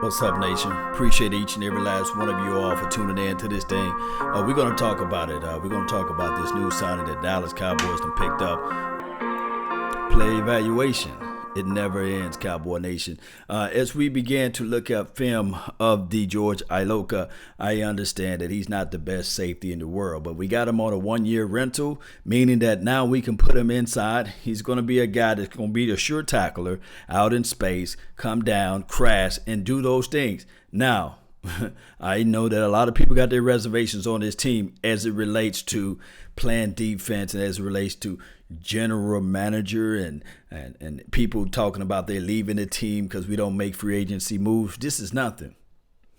What's up, nation? Appreciate each and every last one of you all for tuning in to this thing. We're going to talk about it. We're going to talk about this new signing that Dallas Cowboys have picked up. Play evaluation. It never ends, Cowboy Nation. As we began to look at film of the George Iloka, I understand that he's not the best safety in the world, but we got him on a 1-year rental, meaning that now we can put him inside. He's going to be a guy that's going to be a sure tackler out in space, come down, crash, and do those things. Now, I know that a lot of people got their reservations on this team as it relates to playing defense and as it relates to general manager and people talking about they're leaving the team because we don't make free agency moves. This is nothing.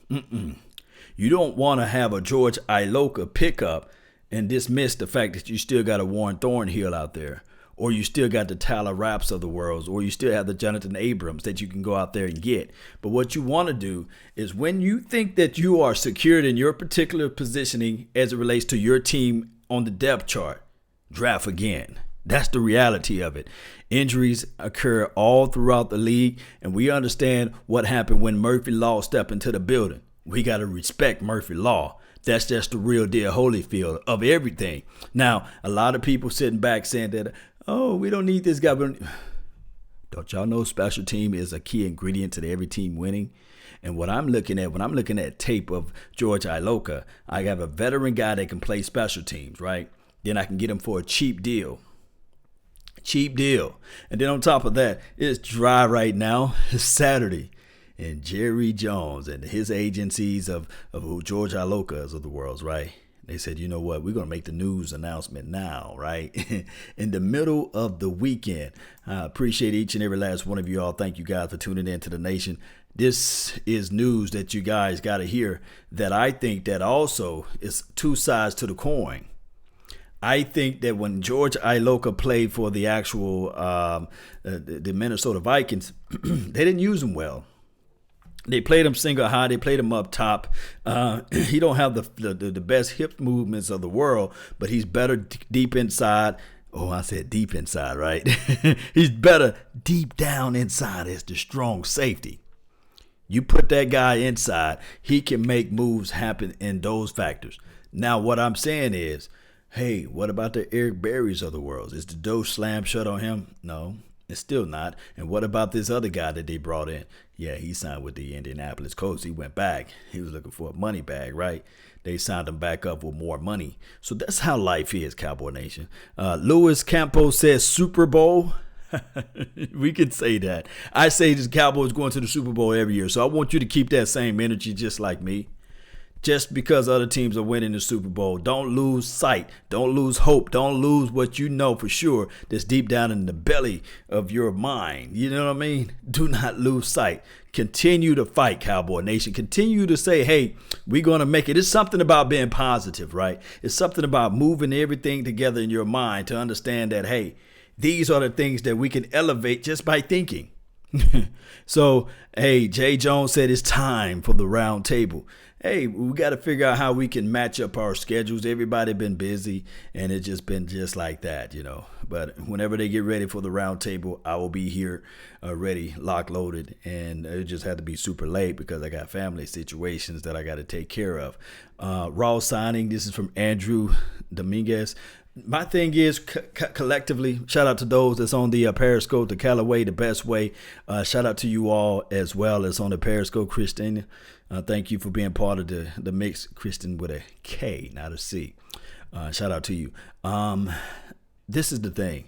You don't want to have a George Iloka pickup and dismiss the fact that you still got a Warren Thornhill out there, or you still got the Tyler Rapps of the world, or you still have the Jonathan Abrams that you can go out there and get. But what you want to do is when you think that you are secured in your particular positioning as it relates to your team on the depth chart, draft again. That's the reality of it. Injuries occur all throughout the league, and we understand what happened when Murphy Law stepped into the building. We got to respect Murphy Law. That's just the real deal Holyfield of everything. Now, a lot of people sitting back saying that, oh, we don't need this guy. Don't y'all know special team is a key ingredient to every team winning? And what I'm looking at, when I'm looking at tape of George Iloka, I have a veteran guy that can play special teams, right? Then I can get him for a cheap deal. And then on top of that, it's dry right now. It's Saturday. And Jerry Jones and his agencies of who George Iloka is of the world, right? They said, you know what, we're going to make the news announcement now, right? In the middle of the weekend. I appreciate each and every last one of you all. Thank you guys for tuning in to the nation. This is news that you guys got to hear that I think that also is two sides to the coin. I think that when George Iloka played for the actual the Minnesota Vikings, they didn't use him well. They played him single high. They played him up top. He don't have the best hip movements of the world, but he's better deep inside. Oh, I said deep inside, right? He's better deep down inside as the strong safety. You put that guy inside, he can make moves happen in those factors. Now, what I'm saying is, hey, what about the Eric Berrys of the world? Is the door slam shut on him? No, it's still not. And what about this other guy that they brought in? Yeah, he signed with the Indianapolis Colts. He went back. He was looking for a money bag, right? They signed him back up with more money. So that's how life is, Cowboy Nation. Louis Campos says Super Bowl. We can say that. I say this Cowboys going to the Super Bowl every year. So I want you to keep that same energy just like me. Just because other teams are winning the Super Bowl, don't lose sight. Don't lose hope. Don't lose what you know for sure that's deep down in the belly of your mind. You know what I mean? Do not lose sight. Continue to fight, Cowboy Nation. Continue to say, hey, we're going to make it. It's something about being positive, right? It's something about moving everything together in your mind to understand that, hey, these are the things that we can elevate just by thinking. So, hey, Jay Jones said it's time for the round table. Hey, we got to figure out how we can match up our schedules. Everybody been busy, and it's just been just like that, you know. But whenever they get ready for the round table, I will be here ready, lock loaded, and it just had to be super late because I got family situations that I got to take care of. Raw signing, this is from Andrew Dominguez. My thing is collectively, shout out to those that's on the Periscope, the Callaway, the best way. Shout out to you all as well as on the Periscope, Christina. Thank you for being part of the mix, Kristen with a K, not a C. Shout out to you. This is the thing.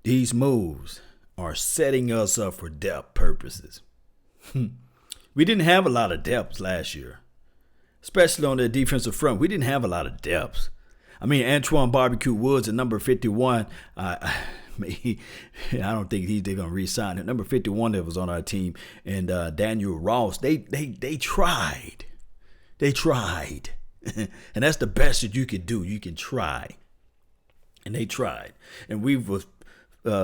These moves are setting us up for depth purposes. We didn't have a lot of depth last year, especially on the defensive front. We didn't have a lot of depth. I mean, Antoine Barbecue Woods at number 51, I don't think they're going to re-sign him. Number 51 that was on our team, and Daniel Ross, they tried. They tried. And that's the best that you can do. You can try. And they tried. And we was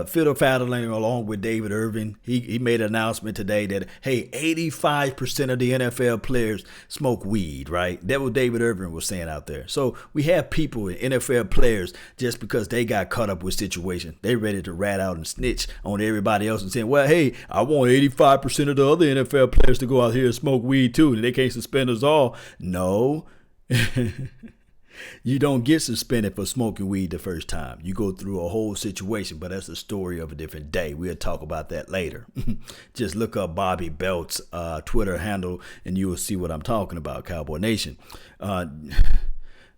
fiddle faddling along with David Irving. He made an announcement today that, hey, 85% of the NFL players smoke weed, right? That what David Irving was saying out there. So we have people, NFL players, just because they got caught up with situation, they ready to rat out and snitch on everybody else and saying, well, hey, I want 85% of the other NFL players to go out here and smoke weed too, and they can't suspend us all. No. You don't get suspended for smoking weed the first time. You go through a whole situation, but that's a story of a different day. We'll talk about that later. Just look up Bobby Belt's Twitter handle, and you will see what I'm talking about, Cowboy Nation.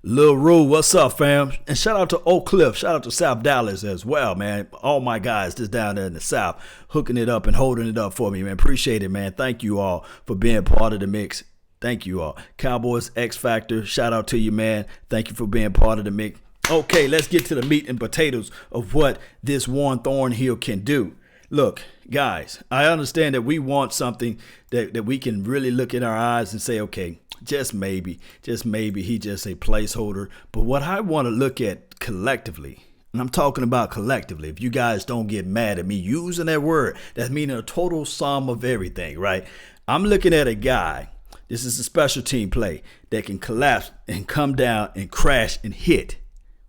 Lil Rue, what's up, fam? And shout out to Oak Cliff. Shout out to South Dallas as well, man. All my guys just down there in the South hooking it up and holding it up for me, man. Appreciate it, man. Thank you all for being part of the mix. Thank you all. Cowboys X Factor, shout out to you, man. Thank you for being part of the mix. Okay, let's get to the meat and potatoes of what this Warren Thornhill can do. Look, guys, I understand that we want something that we can really look in our eyes and say, okay, just maybe he just a placeholder. But what I want to look at collectively, and I'm talking about collectively, if you guys don't get mad at me using that word, that's meaning a total sum of everything, right? I'm looking at a guy. This is a special team play that can collapse and come down and crash and hit.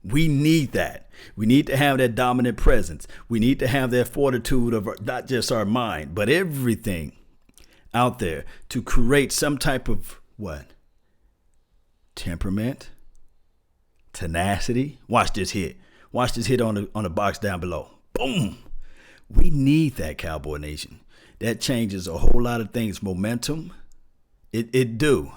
We need that. We need to have that dominant presence. We need to have that fortitude of not just our mind, but everything out there to create some type of what? Temperament, tenacity. Watch this hit. Watch this hit on the box down below. Boom. We need that, Cowboy Nation. That changes a whole lot of things. Momentum. It do.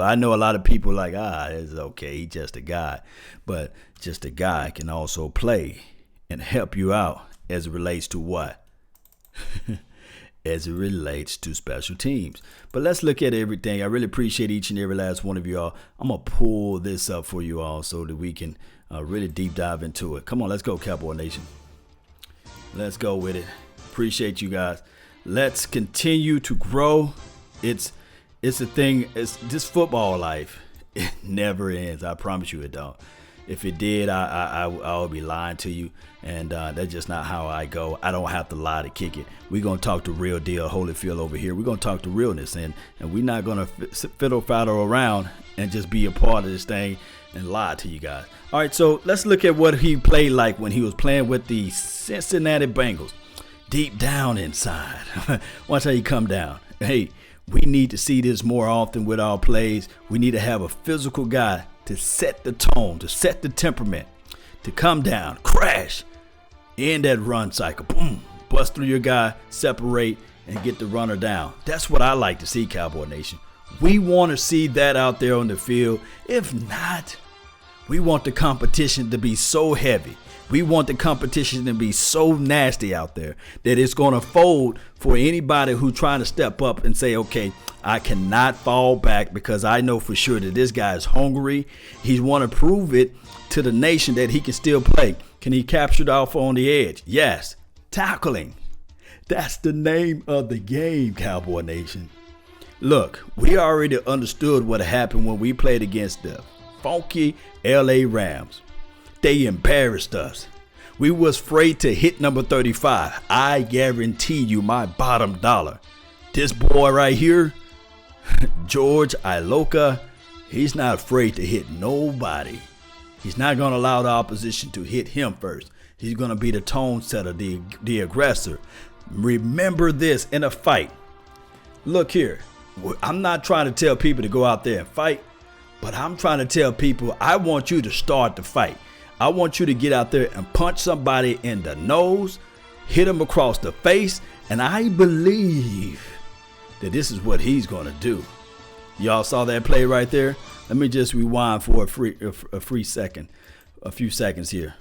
I know a lot of people like, it's okay, he's just a guy. But just a guy can also play and help you out as it relates to what? As it relates to special teams. But let's look at everything. I really appreciate each and every last one of you all. I'm going to pull this up for you all so that we can really deep dive into it. Come on, let's go, Cowboy Nation. Let's go with it. Appreciate you guys. Let's continue to grow. It's the thing, it's this football life, it never ends. I promise you it don't. If it did, I would be lying to you, and that's just not how I go. I don't have to lie to kick it. We're going to talk the real deal, Holyfield over here. We're going to talk the realness, and we're not going to fiddle around and just be a part of this thing and lie to you guys. All right, so let's look at what he played like when he was playing with the Cincinnati Bengals. Deep down inside. Watch how you come down. Hey, we need to see this more often with our plays. We need to have a physical guy to set the tone, to set the temperament, to come down, crash, end that run cycle. Boom, bust through your guy, separate, and get the runner down. That's what I like to see, Cowboy Nation. We want to see that out there on the field. If not, we want the competition to be so heavy. We want the competition to be so nasty out there that it's going to fold for anybody who's trying to step up and say, okay, I cannot fall back because I know for sure that this guy is hungry. He want to prove it to the nation that he can still play. Can he capture it off on the edge? Yes. Tackling. That's the name of the game, Cowboy Nation. Look, we already understood what happened when we played against the funky LA Rams. They embarrassed us. We was afraid to hit number 35. I guarantee you my bottom dollar. This boy right here, George Iloka, he's not afraid to hit nobody. He's not going to allow the opposition to hit him first. He's going to be the tone setter, the aggressor. Remember this in a fight. Look here. I'm not trying to tell people to go out there and fight, but I'm trying to tell people I want you to start the fight. I want you to get out there and punch somebody in the nose, hit him across the face, and I believe that this is what he's going to do. Y'all saw that play right there? Let me just rewind for a few seconds here.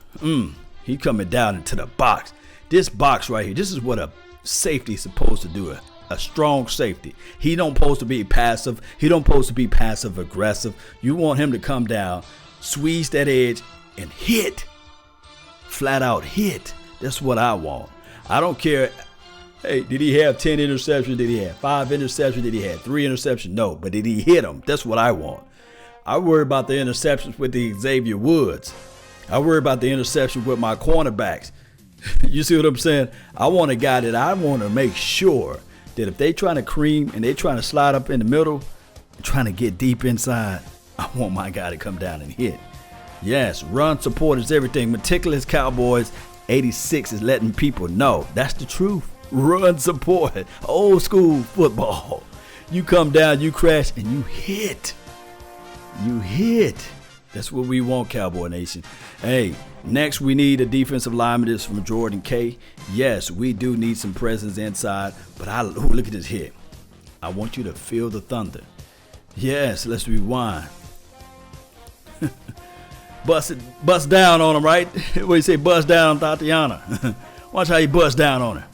He coming down into the box. This box right here, this is what a safety is supposed to do. A strong safety. He don't supposed to be passive. He don't supposed to be passive aggressive. You want him to come down, squeeze that edge, and hit. Flat out hit. That's what I want. I don't care. Hey, did he have 10 interceptions? Did he have 5 interceptions? Did he have 3 interceptions? No, but did he hit them? That's what I want. I worry about the interceptions with the Xavier Woods. I worry about the interception with my cornerbacks. You see what I'm saying? I want a guy that I want to make sure that if they trying to cream and they trying to slide up in the middle, trying to get deep inside, I want my guy to come down and hit. Yes, run support is everything. Meticulous Cowboys 86 is letting people know. That's the truth. Run support. Old school football. You come down, you crash, and you hit. You hit. That's what we want, Cowboy Nation. Hey, next we need a defensive lineman. This is from Jordan K. Yes, we do need some presence inside, but look at this hit. I want you to feel the thunder. Yes, let's rewind. Bust down on him, right? What do you say, bust down on Tatiana? Watch how you bust down on her.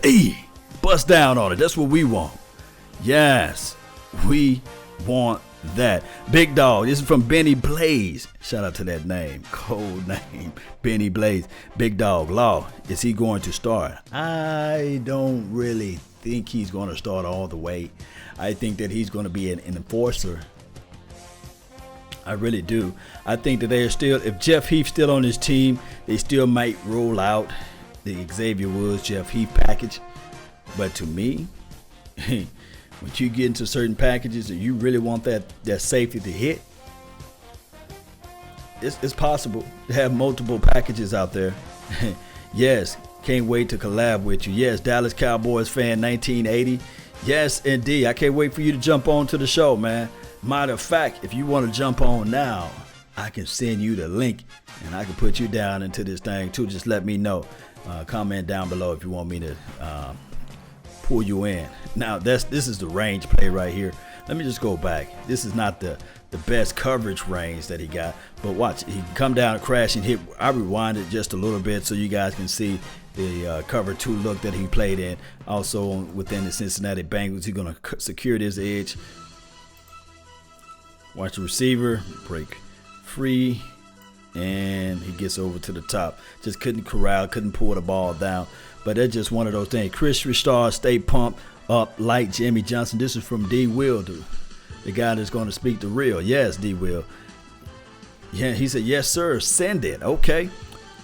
Hey, bust down on her. That's what we want. Yes, we want that. Big dog. This is from Benny Blaze. Shout out to that name. Cold name. Benny Blaze. Big dog. Law. Is he going to start? I don't really think he's going to start all the way. I think that he's going to be an enforcer. I really do. I think that they're still, if Jeff Heath's still on his team, they still might roll out the Xavier Woods, Jeff Heath package. But to me, when you get into certain packages and you really want that safety to hit, it's possible to have multiple packages out there. Yes, can't wait to collab with you. Yes, Dallas Cowboys fan 1980. Yes, indeed. I can't wait for you to jump on to the show, man. Matter of fact, if you want to jump on now, I can send you the link and I can put you down into this thing too. Just let me know. Comment down below if you want me to pull you in. Now, this is the range play right here. Let me just go back. This is not the best coverage range that he got, but watch. He can come down and crash and hit. I rewind it just a little bit so you guys can see the cover 2 look that he played in. Also within the Cincinnati Bengals, he's going to secure this edge. Watch the receiver break free, and he gets over to the top. Just couldn't corral, couldn't pull the ball down. But that's just one of those things. Chris Richard, stay pumped up like Jimmy Johnson. This is from D. Will, the guy that's going to speak the real. Yes, D. Will. Yeah, he said, yes, sir, send it. Okay.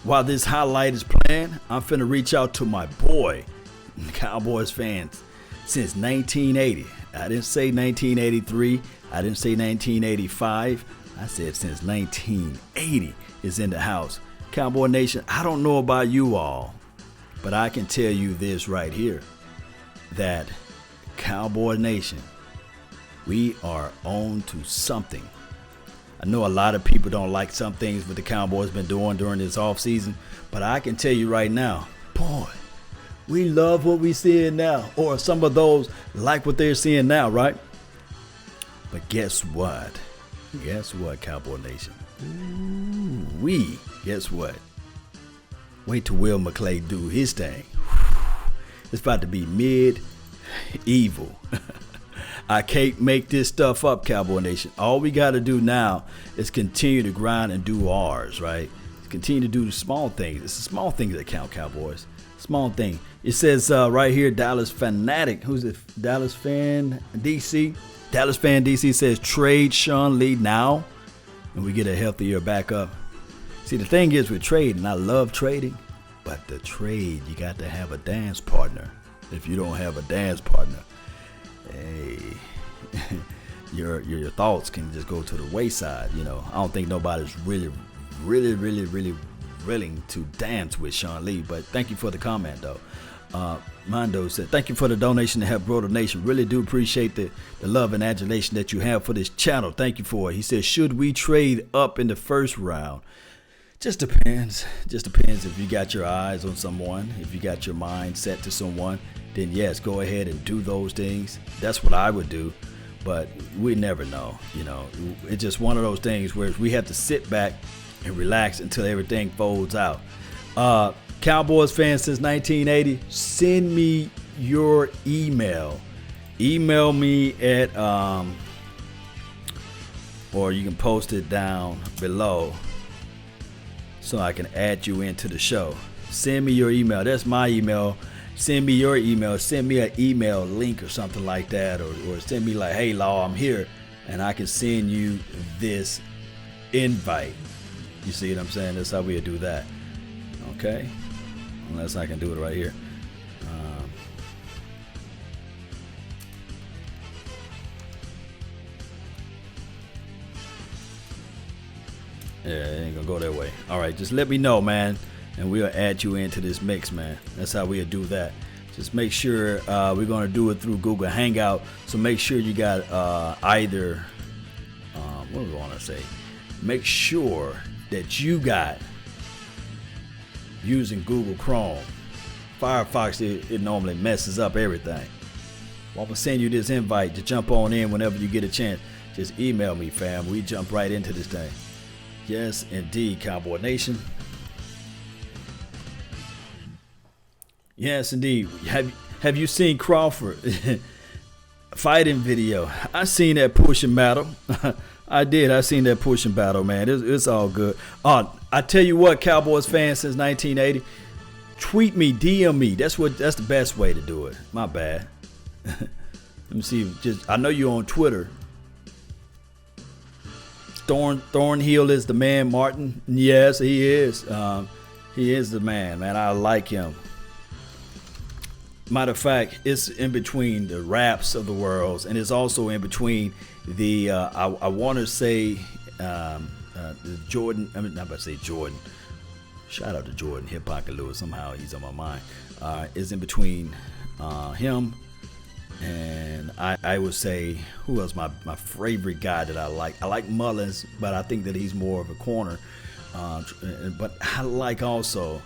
While this highlight is playing, I'm finna reach out to my boy, Cowboys fans, since 1980. I didn't say 1983. I didn't say 1985. I said since 1980 is in the house. Cowboy Nation, I don't know about you all, but I can tell you this right here, that Cowboy Nation, we are on to something. I know a lot of people don't like some things what the Cowboys been doing during this offseason, but I can tell you right now, boy, we love what we're seeing now, or some of those like what they're seeing now, right? But guess what? Guess what, Cowboy Nation? Guess what? Wait till Will McClay do his thing. It's about to be mid-evil. I can't make this stuff up, Cowboy Nation. All we got to do now is continue to grind and do ours, right? Continue to do the small things. It's the small things that count, Cowboys. Small thing. It says right here, Dallas Fanatic. Who's it? Dallas Fan DC. Dallas Fan DC says trade Sean Lee now and we get a healthier backup. See, the thing is with trading, I love trading, but the trade, you got to have a dance partner. If you don't have a dance partner, hey, your thoughts can just go to the wayside. You know, I don't think nobody's really willing to dance with Sean Lee. But thank you for the comment, though. Mondo said, thank you for the donation to help grow the nation. Really do appreciate the love and adulation that you have for this channel. Thank you for it. He said, should we trade up in the first round? Just depends. Just depends if you got your eyes on someone. If you got your mind set to someone, then yes, go ahead and do those things. That's what I would do. But we never know. You know, it's just one of those things where we have to sit back and relax until everything folds out. Cowboys fans since 1980, send me your email. Email me at, or you can post it down below so I can add you into the show. Send me your email. That's my email. Send me your email. Send me an email link or something like that, or send me like, hey, Law, I'm here, and I can send you this invite. You see what I'm saying? That's how we'll do that. Okay. unless I can do it right here. Yeah, it ain't gonna go that way. All right, just let me know, man, and we'll add you into this mix, man. That's how we'll do that. Just make sure we're gonna do it through Google Hangout. So make sure you got either what do we want to say? Make sure that you got using Google Chrome. Firefox, it normally messes up everything. Well, I'm gonna send you this invite to jump on in whenever you get a chance. Just email me, fam. We jump right into this thing. Yes, indeed, Cowboy Nation. Yes, indeed. Have you seen Crawford fighting video? I seen that pushing battle. I did. I seen that pushing battle, man. It's all good. I tell you what, Cowboys fans since 1980, tweet me, DM me. That's the best way to do it. My bad. Let me see. I know you're on Twitter. Thornhill is the man, Martin. Yes, he is. He is the man. I like him. Matter of fact, it's in between the raps of the worlds, and it's also in between the I want to say the Jordan. I mean, not about to say Jordan. Shout out to Jordan, Hip Hop Lewis. Somehow he's on my mind. It's in between him. And I would say, who else? My favorite guy that I like. I like Mullins, but I think that he's more of a corner. But I like also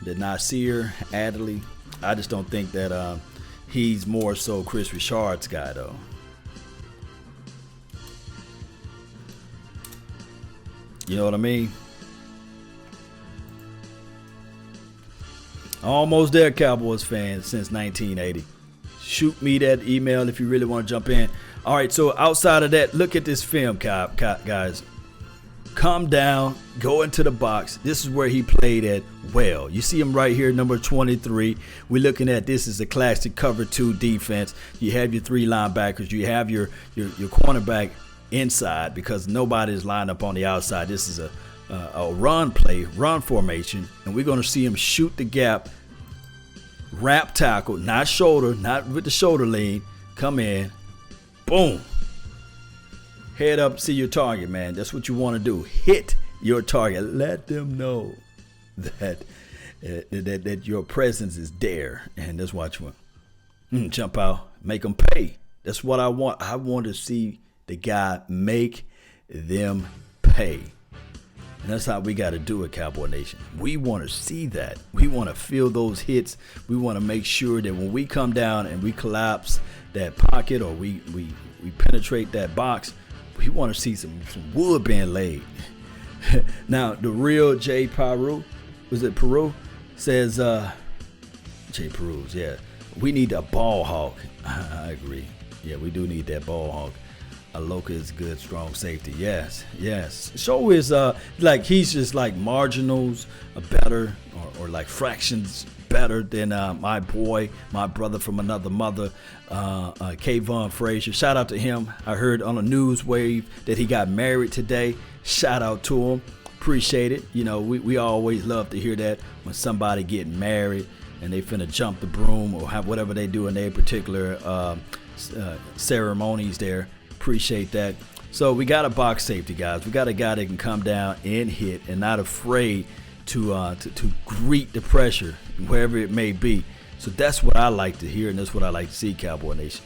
the Nasir Adderley. I just don't think that he's more so Chris Richard's guy, though. You know what I mean? Almost there, Cowboys fans, since 1980. Shoot me that email if you really want to jump in. All right, so outside of that, look at this film, guys. Calm down, go into the box. This is where he played at well. You see him right here, number 23. We're looking at this is a classic cover 2 defense. You have your 3 linebackers. You have your cornerback inside because nobody is lined up on the outside. This is a run formation, and we're going to see him shoot the gap. Wrap tackle, not shoulder, not with the shoulder lean. Come in. Boom. Head up, see your target, man. That's what you want to do. Hit your target. Let them know that your presence is there. And let's watch one. Jump out. Make them pay. That's what I want. I want to see the guy make them pay. And that's how we got to do it, Cowboy Nation. We want to see that. We want to feel those hits. We want to make sure that when we come down and we collapse that pocket or we penetrate that box, we want to see some wood being laid. Now, the real Jay Peru, was it Peru? Says, Jay Peru's, yeah. We need a ball hawk. I agree. Yeah, we do need that ball hawk. Iloka is good, strong safety. Yes. So is like he's just like marginals better or like fractions better than my brother from another mother, Kayvon Frazier. Shout out to him. I heard on a news wave that he got married today. Shout out to him. Appreciate it. You know, we always love to hear that when somebody getting married and they finna jump the broom or have whatever they do in their particular ceremonies there. Appreciate that. So we got a box safety, guys. We got a guy that can come down and hit and not afraid to greet the pressure wherever it may be. So that's what I like to hear, and that's what I like to see, Cowboy Nation.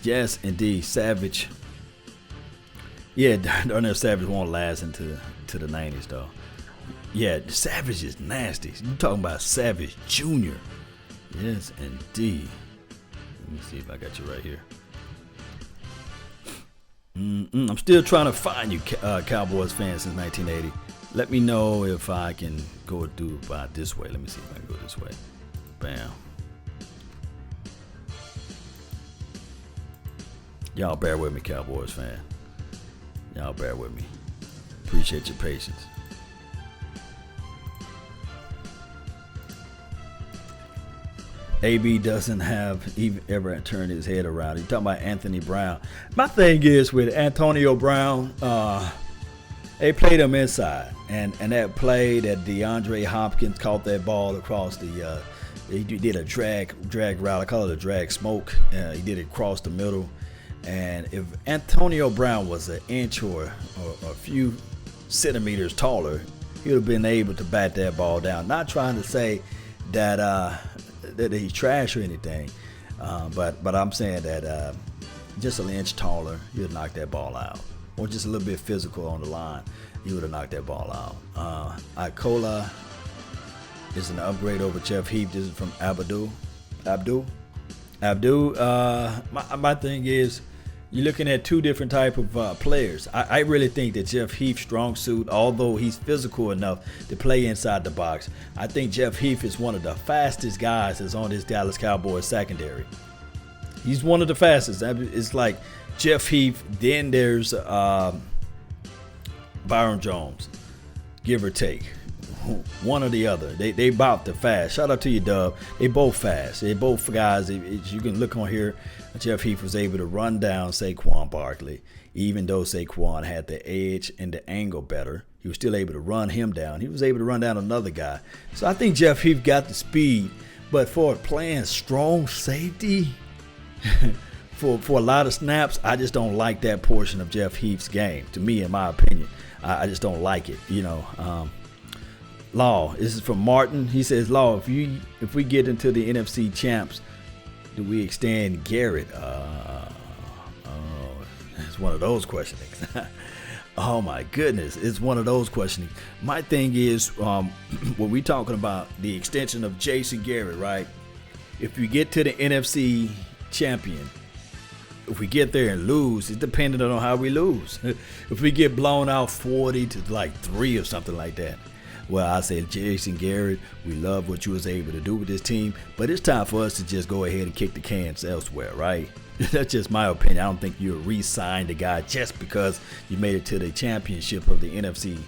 Yes, indeed, Savage. Yeah, Darnell Savage won't last into the 90s, though. Yeah, Savage is nasty. You're talking about Savage Jr. Yes, indeed. Let me see if I got you right here. I'm still trying to find you, Cowboys fans, since 1980. Let me know if I can go about this way. Let me see if I can go this way. Bam. Y'all bear with me, Cowboys fan. Y'all bear with me. Appreciate your patience. AB doesn't have even ever turned his head around. You're talking about Anthony Brown. My thing is with Antonio Brown, they played him inside. And that play that DeAndre Hopkins caught that ball across the He did a drag route. I call it a drag smoke. He did it across the middle. And if Antonio Brown was an inch or a few centimeters taller, he would have been able to bat that ball down. Not trying to say that that he's trash or anything, but I'm saying that just an inch taller, he would knock that ball out. Or just a little bit physical on the line, he would have knocked that ball out. Iloka is an upgrade over Jeff Heath. This is from Abdul. My thing is, you're looking at two different type of players. I really think that Jeff Heath's strong suit, although he's physical enough to play inside the box, I think Jeff Heath is one of the fastest guys that's on this Dallas Cowboys secondary. He's one of the fastest. It's like Jeff Heath, then there's Byron Jones, give or take. One or the other. They about the fast. Shout out to you, Dub. They both fast. They both guys. You can look on here. Jeff Heath was able to run down Saquon Barkley. Even though Saquon had the edge and the angle better, he was still able to run him down. He was able to run down another guy. So I think Jeff Heath got the speed. But for playing strong safety, for a lot of snaps, I just don't like that portion of Jeff Heath's game. To me, in my opinion, I just don't like it. Law, this is from Martin. He says, Law, if we get into the NFC champs, do we extend Garrett? It's one of those questionings. Oh my goodness, it's one of those questionings. My thing is, when we talking about the extension of Jason Garrett, right? If we get to the NFC champion, if we get there and lose, it's dependent on how we lose. If we get blown out 40 to like 3 or something like that, well, I say, Jason Garrett, we love what you was able to do with this team, but it's time for us to just go ahead and kick the cans elsewhere, right? That's just my opinion. I don't think you'll re-sign the guy just because you made it to the championship of the NFC,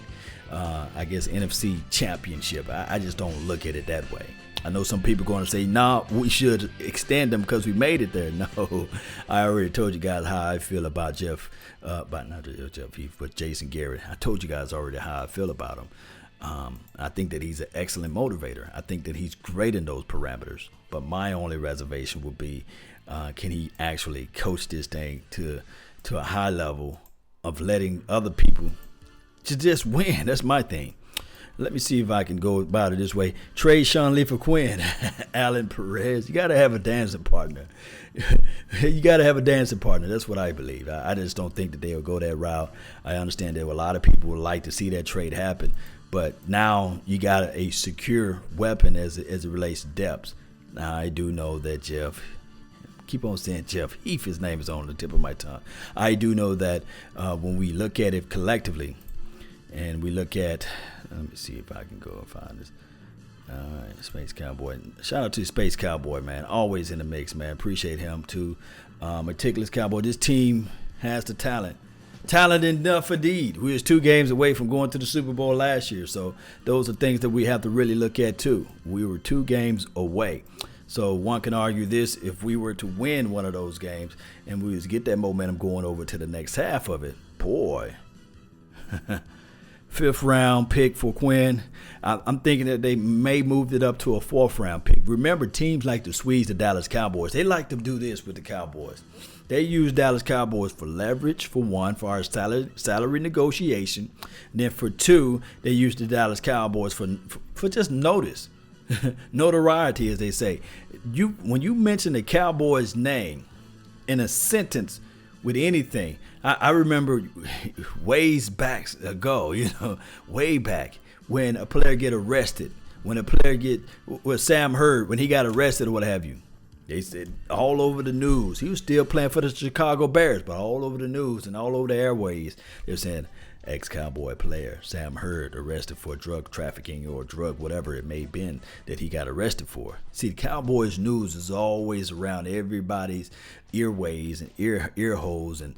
NFC championship. I just don't look at it that way. I know some people are going to say, nah, we should extend them because we made it there. No, I already told you guys how I feel about Jeff Heath, but Jason Garrett. I told you guys already how I feel about him. I think that he's an excellent motivator. I think that he's great in those parameters. But my only reservation would be, can he actually coach this thing to a high level of letting other people to just win? That's my thing. Let me see if I can go about it this way. Trade Sean Lee for Quinn. Alan Perez. You got to have a dancing partner. You got to have a dancing partner. That's what I believe. I just don't think that they'll go that route. I understand that a lot of people would like to see that trade happen. But now you got a secure weapon as it relates to depth. Now, I do know that keep on saying Jeff Heath, his name is on the tip of my tongue. I do know that when we look at it collectively, and we look at, let me see if I can go and find this. All right, Space Cowboy. Shout out to Space Cowboy, man. Always in the mix, man. Appreciate him, too. Meticulous Cowboy. This team has the talent. Talent enough indeed. We was 2 games away from going to the Super Bowl last year. So those are things that we have to really look at too. We were 2 games away. So one can argue this, if we were to win one of those games and we was get that momentum going over to the next half of it, boy. 5th round pick for Quinn. I'm thinking that they may move it up to a 4th round pick. Remember, teams like to squeeze the Dallas Cowboys. They like to do this with the Cowboys. They use Dallas Cowboys for leverage, for one, for our salary negotiation. And then for 2, they use the Dallas Cowboys for just notice. Notoriety, as they say. When you mention the Cowboys' name in a sentence with anything, I remember way back, when a player get arrested, when a player with Sam Hurd, when he got arrested or what have you. They said all over the news. He was still playing for the Chicago Bears, but all over the news and all over the airways, they're saying ex-Cowboy player Sam Hurd arrested for drug trafficking or drug whatever it may have been that he got arrested for. See, the Cowboys news is always around everybody's earways and ear holes and,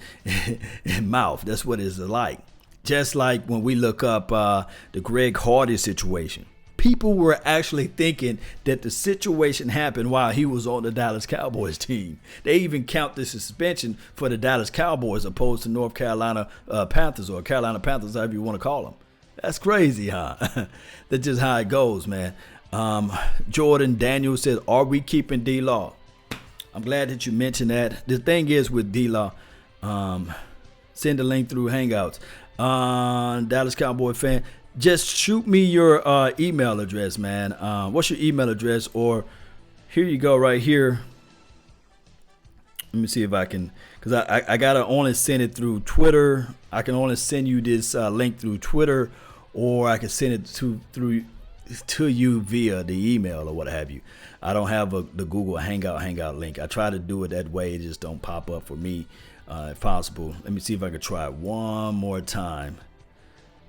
and mouth. That's what it's like. Just like when we look up the Greg Hardy situation. People were actually thinking that the situation happened while he was on the Dallas Cowboys team. They even count the suspension for the Dallas Cowboys opposed to North Carolina Panthers or Carolina Panthers, however you want to call them. That's crazy, huh? That's just how it goes, man. Jordan Daniel says, are we keeping D-Law? I'm glad that you mentioned that. The thing is with D-Law, send the link through Hangouts. Dallas Cowboy fan, just shoot me your email address, man. What's your email address? Or here you go right here. Let me see if I can, because I got to only send it through Twitter. I can only send you this link through Twitter, or I can send it to you via the email or what have you. I don't have the Google Hangout link. I try to do it that way. It just don't pop up for me if possible. Let me see if I can try it one more time.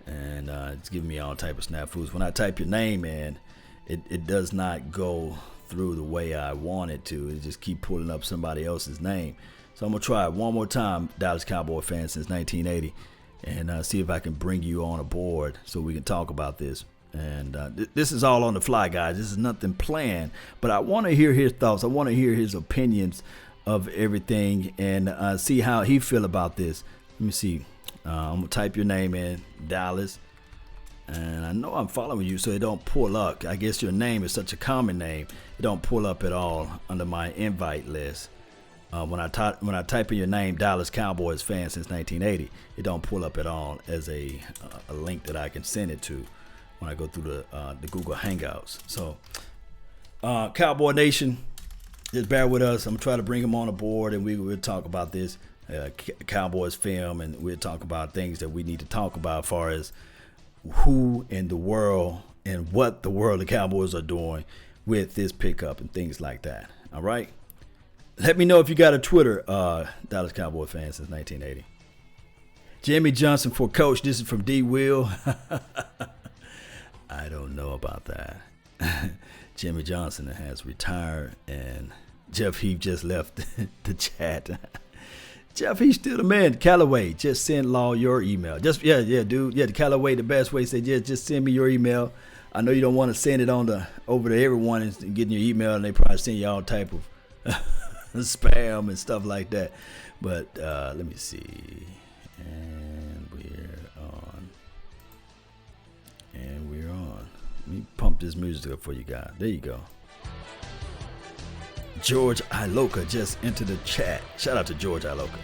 And it's giving me all type of snafus. When I type your name in, it does not go through the way I want it to. It just keep pulling up somebody else's name. So I'm going to try it one more time, Dallas Cowboy fan since 1980, and see if I can bring you on aboard so we can talk about this. And this is all on the fly, guys. This is nothing planned, but I want to hear his thoughts. I want to hear his opinions of everything and see how he feel about this. Let me see. I'm going to type your name in, Dallas. And I know I'm following you, so it don't pull up. I guess your name is such a common name. It don't pull up at all under my invite list. When I type in your name, Dallas Cowboys fan since 1980, it don't pull up at all as a link that I can send it to when I go through the Google Hangouts. So, Cowboy Nation, just bear with us. I'm going to try to bring him on aboard, and we'll talk about this Cowboys film, and we'll talk about things that we need to talk about as far as who in the world and what the world of Cowboys are doing with this pickup and things like that. All right? Let me know if you got a Twitter, Dallas Cowboy fan since 1980. Jimmy Johnson for coach. This is from D. Will. I don't know about that. Jimmy Johnson has retired, and Jeff Heath just left the chat. Jeff, he's still the man. Callaway, just send Law your email. Just dude. Yeah, Callaway, the best way to say just send me your email. I know you don't want to send it over to everyone and getting your email, and they probably send you all type of spam and stuff like that. But let me see. And we're on. Let me pump this music up for you guys. There you go. George Iloka just entered the chat. Shout out to George Iloka.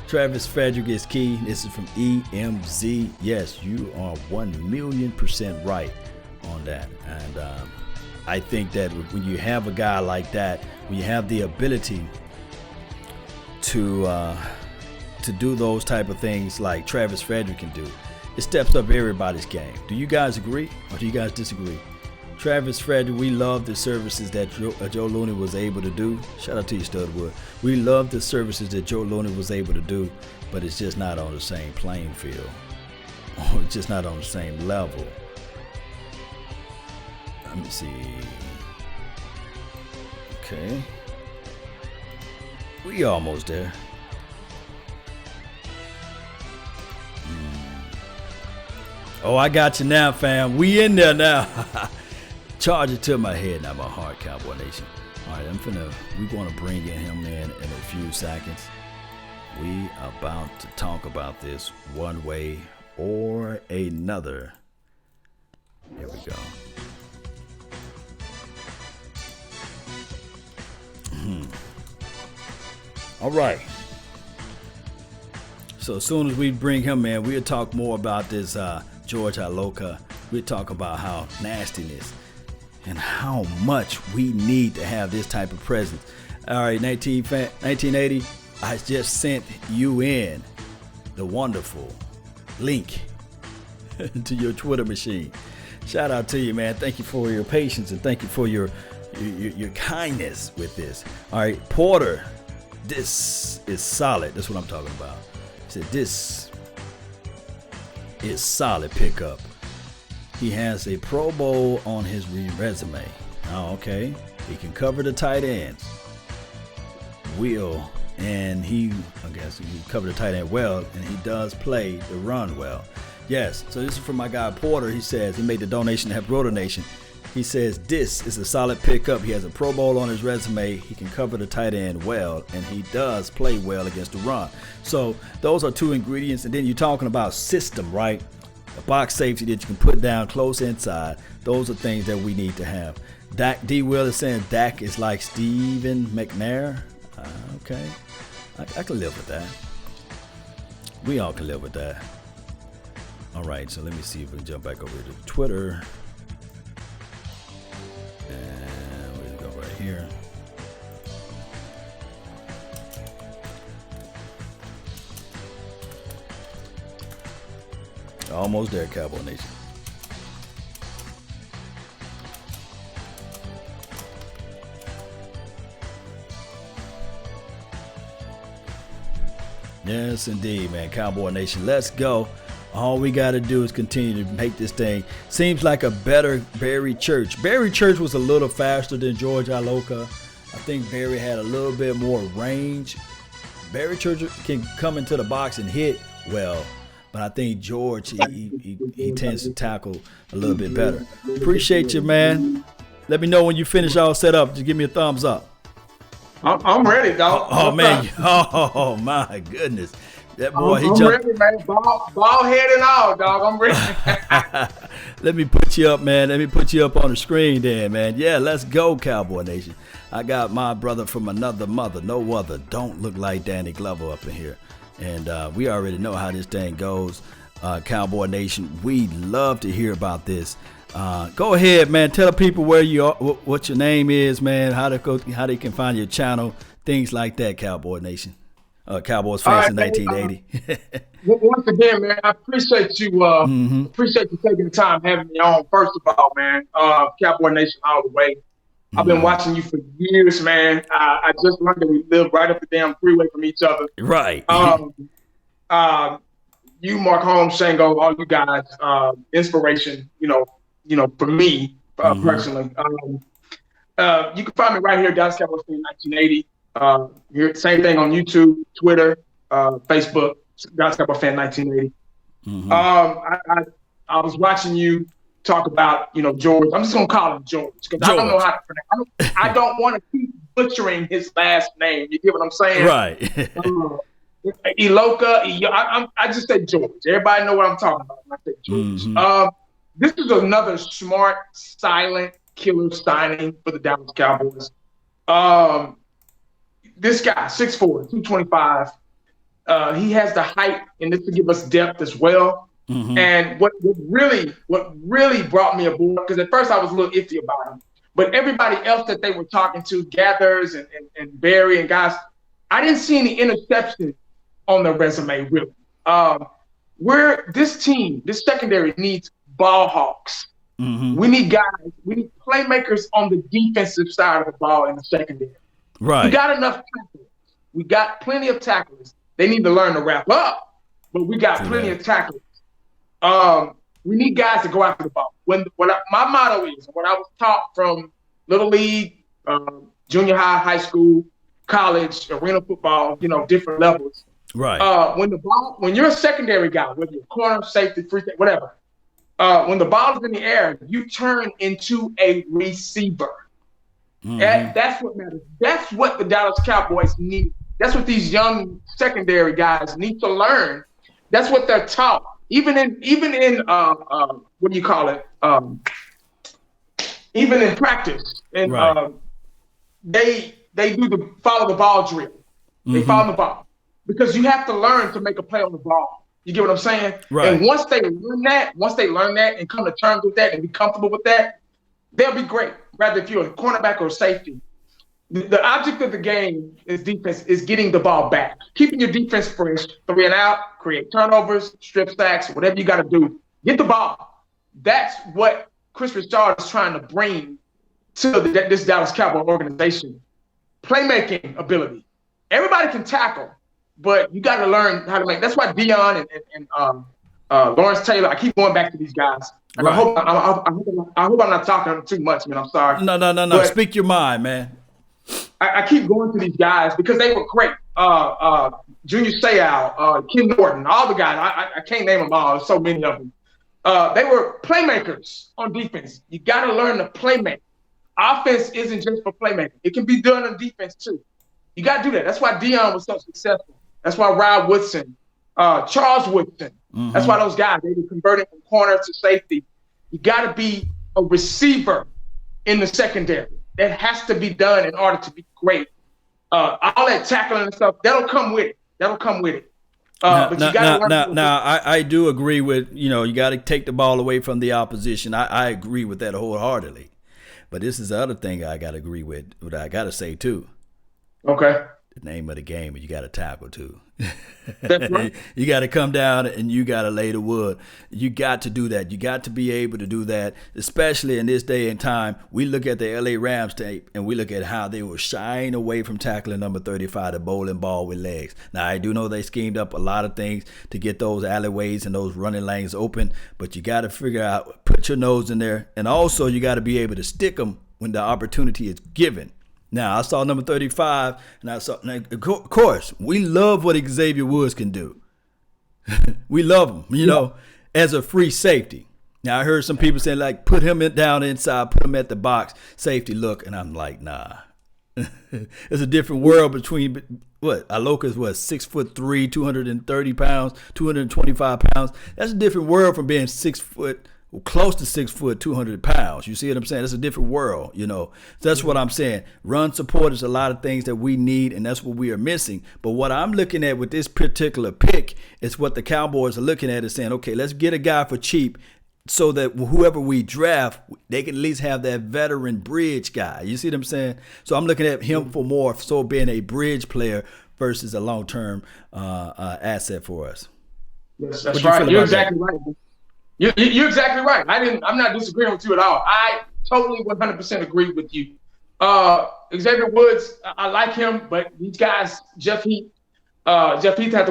Travis Frederick is key. This is from EMZ. Yes, you are 1,000,000% right on that. And I think that when you have a guy like that, when you have the ability to do those type of things like Travis Frederick can do, it steps up everybody's game. Do you guys agree or do you guys disagree? Travis Frederick, we love the services that Joe Looney was able to do. Shout out to you, Studwood. We love the services that Joe Looney was able to do, but it's just not on the same playing field. It's just not on the same level. Let me see. Okay. We almost there. Oh, I got you now, fam. We in there now. Charge it to my head, not my heart, Cowboy Nation. All right, we're going to bring him in a few seconds. We about to talk about this one way or another. Here we go. All right. So as soon as we bring him in, we'll talk more about this George Iloka. We'll talk about how nastiness and how much we need to have this type of presence. All right, 1980, I just sent you in the wonderful link to your Twitter machine. Shout out to you, man. Thank you for your patience and thank you for your kindness with this. All right, Porter, this is solid. That's what I'm talking about. He said this is solid pickup. He has a Pro Bowl on his resume. Oh, okay. He can cover the tight ends. And he covered the tight end well, and he does play the run well. Yes, so this is from my guy Porter. He says he made the donation to help Rotor Nation. He says this is a solid pickup. He has a Pro Bowl on his resume. He can cover the tight end well, and he does play well against the run. So those are two ingredients. And then you're talking about system, right? a box safety that you can put down close inside. Those are things that we need to have. Dak D. Will is saying Dak is like Stephen McNair. Okay. I can live with that. We all can live with that. All right, so let me see if we can jump back over to Twitter. And we'll go right here. Almost there, Cowboy Nation. Yes, indeed, man. Cowboy Nation, let's go. All we got to do is continue to make this thing. Seems like a better Barry Church. Barry Church was a little faster than George Iloka. I think Barry had a little bit more range. Barry Church can come into the box and hit well, but I think George, he tends to tackle a little bit better. Appreciate you, man. Let me know when you finish all set up. Just give me a thumbs up. I'm ready, dog. Oh man. Oh, my goodness. That boy, I'm ready, man. Ball head and all, dog. I'm ready. Let me put you up, man. Let me put you up on the screen then, man. Yeah, let's go, Cowboy Nation. I got my brother from another mother, no other. Don't look like Danny Glover up in here. And we already know how this thing goes. Cowboy Nation, we love to hear about this. Go ahead, man. Tell the people where you are, what your name is, man. How they can find your channel, things like that. Cowboy Nation, Cowboys fans in 1980. Once again, man, I appreciate you. Appreciate you taking the time having me on. First of all, man, Cowboy Nation all the way. I've been watching you for years, man. I just learned that we live right up the damn freeway from each other. Right. You, Mark Holmes, Shango, all you guys, inspiration. You know, for me personally. You can find me right here, Dallas Cowboys fan 1980. Same thing on YouTube, Twitter, Facebook, Dallas Cowboys fan 1980. I was watching you talk about, George. I'm just gonna call him George because I don't know how to pronounce. I don't want to keep butchering his last name. You get what I'm saying? Right. Iloka. I just say George. Everybody know what I'm talking about when I say George. This is another smart, silent killer signing for the Dallas Cowboys. This guy, 6'4", 225. He has the height, and this will give us depth as well. And what really brought me aboard, because at first I was a little iffy about him, but everybody else that they were talking to, Gathers and Barry and guys, I didn't see any interceptions on their resume, really. This secondary needs ball hawks. We need guys, we need playmakers on the defensive side of the ball in the secondary. Right. We got enough tacklers. We got plenty of tacklers. They need to learn to wrap up, but we got plenty of tacklers. We need guys to go after the ball. My motto is, what I was taught from Little League, junior high, high school, college, arena football, different levels. Right. When you're a secondary guy, whether you're corner, safety, free safety, whatever, when the ball is in the air, you turn into a receiver. That's what matters. That's what the Dallas Cowboys need. That's what these young secondary guys need to learn. That's what they're taught. Even in what do you call it? Even in practice, and they do the follow the ball drill. They follow the ball because you have to learn to make a play on the ball. You get what I'm saying? Right. And once they learn that and come to terms with that and be comfortable with that, they'll be great. Rather if you're a cornerback or safety. The object of the game is defense, is getting the ball back, keeping your defense fresh, 3 and out, create turnovers, strip sacks, whatever you got to do. Get the ball. That's what Chris Richard is trying to bring to this Dallas Cowboy organization. Playmaking ability. Everybody can tackle, but you got to learn how to make. That's why Dion and Lawrence Taylor. I keep going back to these guys. And I hope I'm not talking too much, man. I'm sorry. No. But speak your mind, man. I keep going to these guys because they were great. Junior Seau, Ken Norton, all the guys. I can't name them all. There's so many of them. They were playmakers on defense. You got to learn to playmake. Offense isn't just for playmaking. It can be done on defense too. You got to do that. That's why Dion was so successful. That's why Rod Woodson, Charles Woodson, That's why those guys, they were converting from corner to safety. You got to be a receiver in the secondary. That has to be done in order to be great. All that tackling and stuff, that'll come with it. But you got to learn. Now, I do agree with, you got to take the ball away from the opposition. I agree with that wholeheartedly. But this is the other thing I got to agree with, what I got to say too. Okay. The name of the game is you got to tackle too. That's right. You got to come down and you got to lay the wood. You got to do that. You got to be able to do that, especially in this day and time. We look at the LA Rams tape and we look at how they were shying away from tackling number 35, the bowling ball with legs. Now, I do know they schemed up a lot of things to get those alleyways and those running lanes open, but you got to figure out, put your nose in there, and also you got to be able to stick them when the opportunity is given. Now, I saw number 35, and of course, we love what Xavier Woods can do. We love him, as a free safety. Now, I heard some people saying, like, put him down inside, put him at the box, safety look, and I'm like, nah. It's a different world between, Iloka is 6'3", 230 pounds, 225 pounds. That's a different world from being 6 foot, close to 6 foot, 200 pounds. You see what I'm saying? That's a different world, So that's what I'm saying. Run support is a lot of things that we need, and that's what we are missing. But what I'm looking at with this particular pick is what the Cowboys are looking at is saying, okay, let's get a guy for cheap so that whoever we draft, they can at least have that veteran bridge guy. You see what I'm saying? So I'm looking at him for more so being a bridge player versus a long-term asset for us. Yes, that's right. You're exactly right. You're exactly right. I'm not disagreeing with you at all. I totally 100% agree with you. Xavier Woods, I like him, but these guys, Jeff Heath has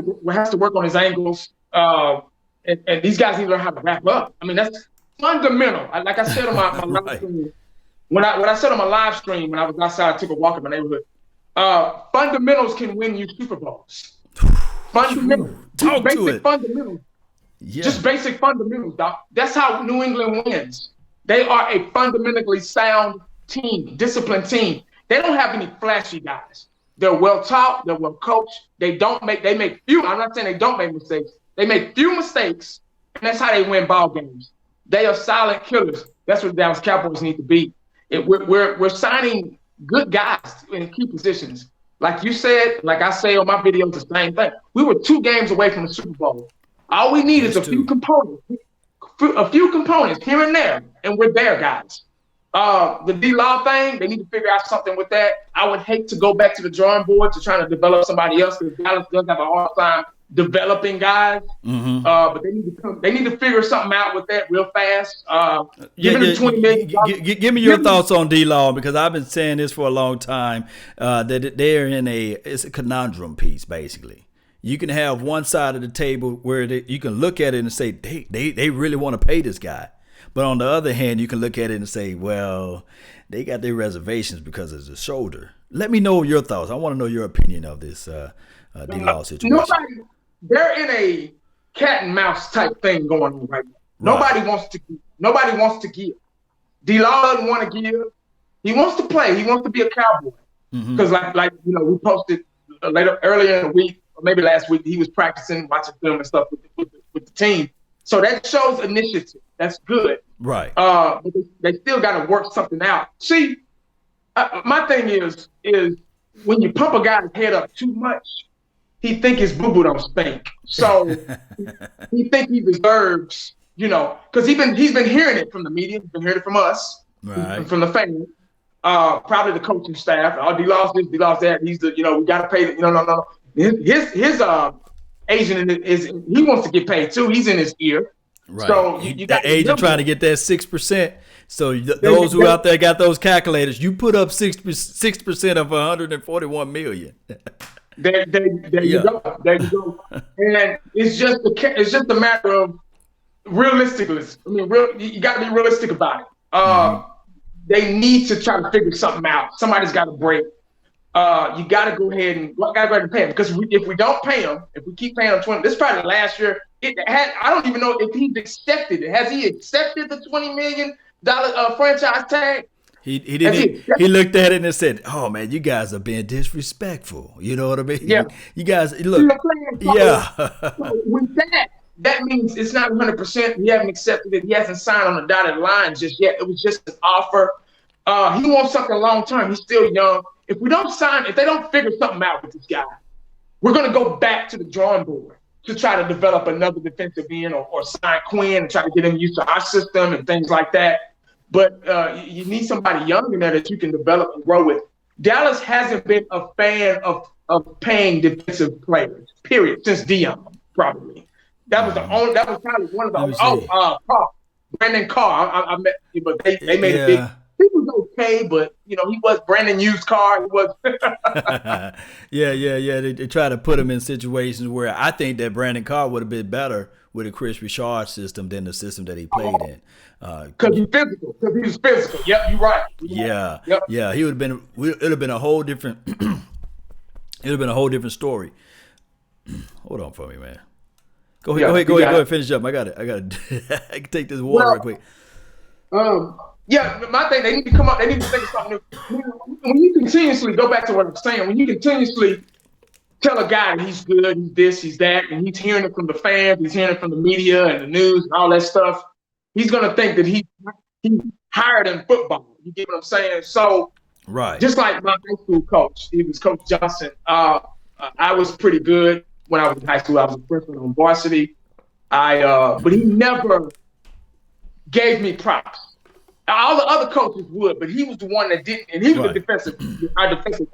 to work on his angles. And these guys need to learn how to wrap up. I mean, that's fundamental. Like I said on my live stream, when I said on my live stream when I was outside, I took a walk in my neighborhood. Fundamentals can win you Super Bowls. Fundamentals. Basic fundamentals. Yeah. Just basic fundamentals, Doc. That's how New England wins. They are a fundamentally sound team, disciplined team. They don't have any flashy guys. They're well taught. They're well coached. They make few. I'm not saying they don't make mistakes. They make few mistakes, and that's how they win ball games. They are silent killers. That's what the Dallas Cowboys need to be. We're signing good guys in key positions. Like you said, like I say on my videos, the same thing. We were 2 games away from the Super Bowl. All we need is a few components here and there, and we're there, guys. The D-Law thing, they need to figure out something with that. I would hate to go back to the drawing board to try to develop somebody else because Dallas does have a hard time developing guys. Mm-hmm. But they need to figure something out with that real fast. Give me your thoughts on D-Law, because I've been saying this for a long time. That they're it's a conundrum piece, basically. You can have one side of the table where you can look at it and say they really want to pay this guy. But on the other hand, you can look at it and say, well, they got their reservations because of the shoulder. Let me know your thoughts. I want to know your opinion of this D-Law situation. They're in a cat and mouse type thing going on right now. Nobody wants to give. D-Law doesn't want to give. He wants to play. He wants to be a Cowboy. Because we posted earlier in the week, or maybe last week, he was practicing, watching film and stuff with the team. So that shows initiative. That's good. Right. But they still got to work something out. See, my thing is when you pump a guy's head up too much, he think his boo-boo don't stink. So he think he deserves, because he's been hearing it from the media. He's been hearing it from us, right, from the fans, probably the coaching staff. Oh, D-Law's this, D-Law's that. He's the, we got to pay the, no. His agent he wants to get paid too. He's in his ear. Right. So you got agent trying to get that 6%. So those who out there got those calculators, you put up 6% of 141 million. There you go. There you go. And it's just a matter of realisticness. I mean, you got to be realistic about it. They need to try to figure something out. Somebody's got to break. You got to go ahead and pay him, because if we don't pay him, if we keep paying him 20, this is probably last year. I don't even know if he's accepted it. Has he accepted the $20 million franchise tag? He didn't. He looked at it and said, "Oh man, you guys are being disrespectful." You know what I mean? Yeah. You guys look. Yeah. So with that, that means it's not 100%. He hasn't accepted it. He hasn't signed on the dotted line just yet. It was just an offer. He wants something long term. He's still young. If we don't sign, if they don't figure something out with this guy, we're going to go back to the drawing board to try to develop another defensive end or sign Quinn and try to get him used to our system and things like that. But you need somebody young in there that you can develop and grow with. Dallas hasn't been a fan of paying defensive players, period, since Dion, probably. That was probably one of the Brandon Carr. I met, but they made a big. He was okay, but he was Brandon used car. He was. yeah. They try to put him in situations where I think that Brandon Carr would have been better with a Chris Richard system than the system that he played in. Because he's physical. Because he was physical. Yep, you're right. Yeah. He would have been. It would have been a whole different. It would have been a whole different story. Hold on for me, man. Go ahead. Finish up. I got it. I can take this water real quick. Yeah, my thing, they need to come up. They need to think of something new. When you continuously go back to what I'm saying, when you continuously tell a guy that he's good, he's this, he's that, and he's hearing it from the fans, he's hearing it from the media and the news and all that stuff, he's gonna think that he's higher than football. You get what I'm saying? So, right. Just like my high school coach, he was Coach Johnson. I was pretty good when I was in high school. I was a freshman on varsity. But he never gave me props. All the other coaches would, but he was the one that didn't, and he was our defensive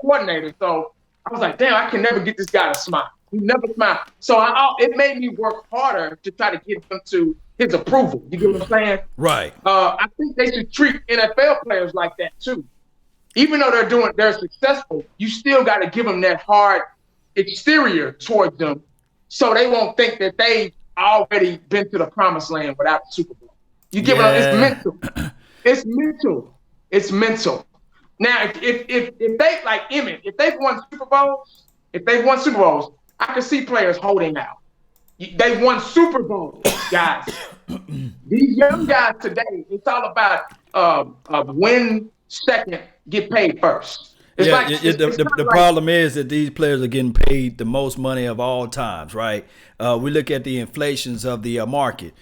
coordinator. So I was like, damn, I can never get this guy to smile. He never smiled. So it made me work harder to try to get him to his approval. You get what I'm saying? Right. I think they should treat NFL players like that too. Even though they're successful, you still got to give them that hard exterior towards them, so they won't think that they've already been to the promised land without the Super Bowl. You get what I'm saying? It's mental. It's mental. Now, if they like Emmett, if they've won Super Bowls, I can see players holding out. They won Super Bowls, guys. These young guys today, it's all about win second, get paid first. The problem is that these players are getting paid the most money of all times, right? We look at the inflations of the market.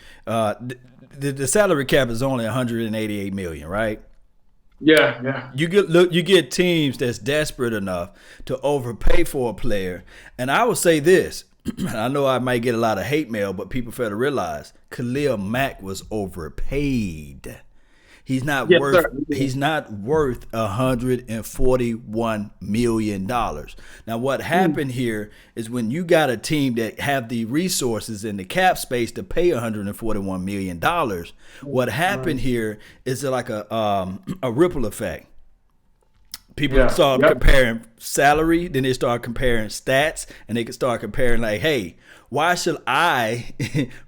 The salary cap is only $188 million, right? Yeah. You get teams that's desperate enough to overpay for a player, and I would say this. I know I might get a lot of hate mail, but people fail to realize Khalil Mack was overpaid. He's not worth $141 million. Now, what happened here is when you got a team that have the resources and the cap space to pay $141 million, what happened here is like a ripple effect. People start comparing salary, then they start comparing stats, and they can start comparing like, hey, why should I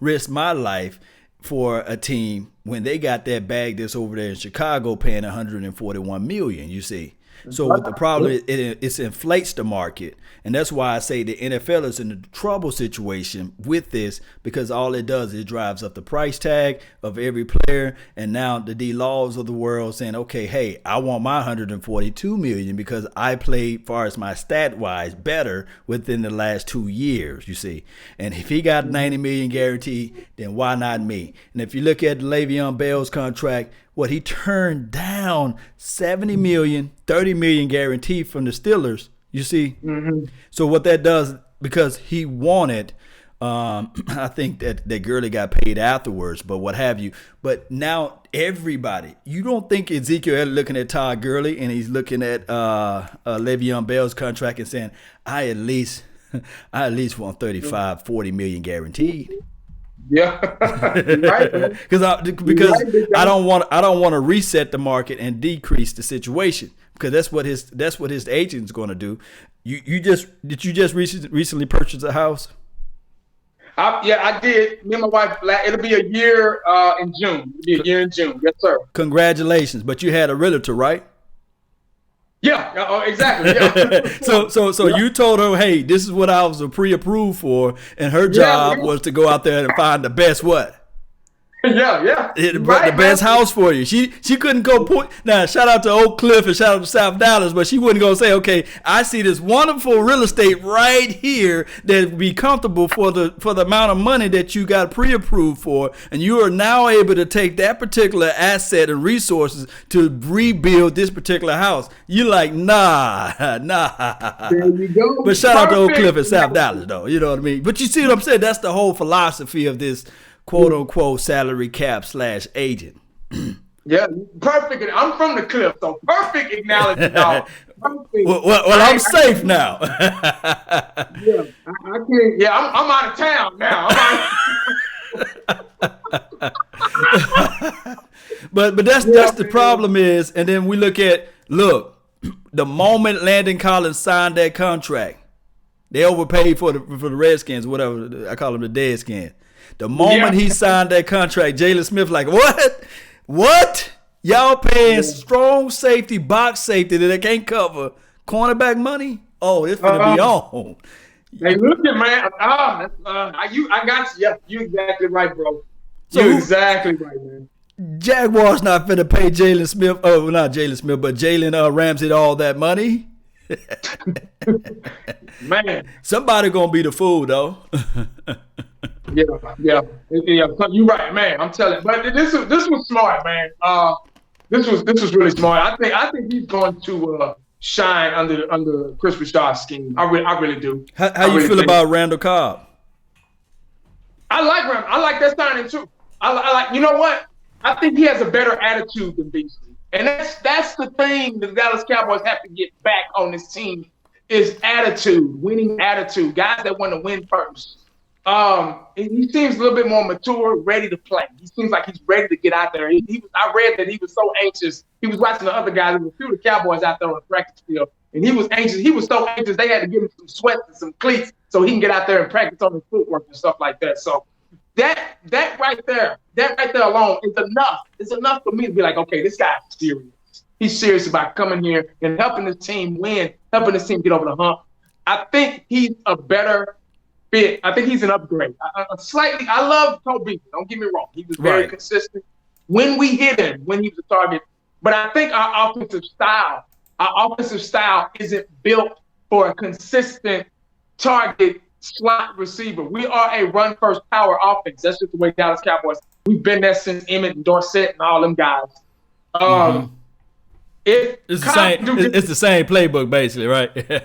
risk my life for a team when they got that bag that's over there in Chicago paying $141 million, you see? So what the problem is, it inflates the market. And that's why I say the NFL is in a trouble situation with this, because all it does is drives up the price tag of every player. And now the D-Laws of the world saying, okay, hey, I want my $142 million because I played, far as my stat-wise, better within the last 2 years, you see. And if he got $90 million guaranteed, then why not me? And if you look at Le'Veon Bell's contract, what he turned down $70 million, $30 million guaranteed from the Steelers, you see. Mm-hmm. So what that does, because he wanted, I think that Gurley got paid afterwards, but what have you. But now everybody, you don't think Ezekiel Elliott looking at Todd Gurley and he's looking at Le'Veon Bell's contract and saying, I at least want 35, 40 million guaranteed. Yeah, right. Because I don't want to reset the market and decrease the situation, because that's what his agent's going to do. Did you just recently purchase a house? I did. Me and my wife. It'll be a year in June. It'll be a year in June. Yes, sir. Congratulations! But you had a realtor, right? Yeah, exactly. Yeah. So you told her, hey, this is what I was pre-approved for, and her job was to go out there and find the best what? Yeah. It brought Right, the man. best house for you. She couldn't go point. Now, shout out to Oak Cliff and shout out to South Dallas, but she wouldn't go say, okay, I see this wonderful real estate right here that would be comfortable for the amount of money that you got pre-approved for, and you are now able to take that particular asset and resources to rebuild this particular house. You're like, nah. There you go. But shout out to Oak Cliff and Perfect. South Dallas, though. You know what I mean? But you see what I'm saying? That's the whole philosophy of this quote unquote salary cap / agent. Yeah, perfect. I'm from the Cliff, so perfect analogy, dog. Perfect. Well, I'm safe now. Yeah, I can't. Yeah, I'm out of town now. but that's the problem is, and then we look, the moment Landon Collins signed that contract, they overpaid for the Redskins, whatever I call them, the Deadskins. The moment he signed that contract, Jalen Smith like, what? Y'all paying strong safety, box safety that they can't cover cornerback money? Oh, it's gonna be on. Hey, look at man. I got you. Yeah, you exactly right, bro. You're exactly right, man. Jaguars not finna pay Jalen Smith. Oh, not Jalen Smith, but Jalen Ramsey all that money. Man, somebody gonna be the fool though. Yeah. You're right, man. I'm telling you. But this was smart, man. This was really smart. I think he's going to shine under Chris Richard's scheme. I really do. How you feel about Randall Cobb? I like Randall. I like that signing too. I like. You know what? I think he has a better attitude than Beasley, and that's the thing the Dallas Cowboys have to get back on this team is attitude, winning attitude. Guys that want to win first. He seems a little bit more mature, ready to play. He seems like he's ready to get out there. I read that he was so anxious. He was watching the other guys. There were a few of the Cowboys out there on the practice field, and he was anxious. He was so anxious they had to give him some sweats and some cleats so he can get out there and practice on his footwork and stuff like that. So that right there alone is enough. It's enough for me to be like, okay, this guy's serious. He's serious about coming here and helping his team win, helping his team get over the hump. I think he's a better fit. I think he's an upgrade. Slightly, I love Cole Beasley. Don't get me wrong. He was very consistent when we hit him, when he was a target. But I think our offensive style isn't built for a consistent target slot receiver. We are a run-first power offense. That's just the way Dallas Cowboys. We've been there since Emmett and Dorsett and all them guys. It's the same playbook, basically, right? Yeah.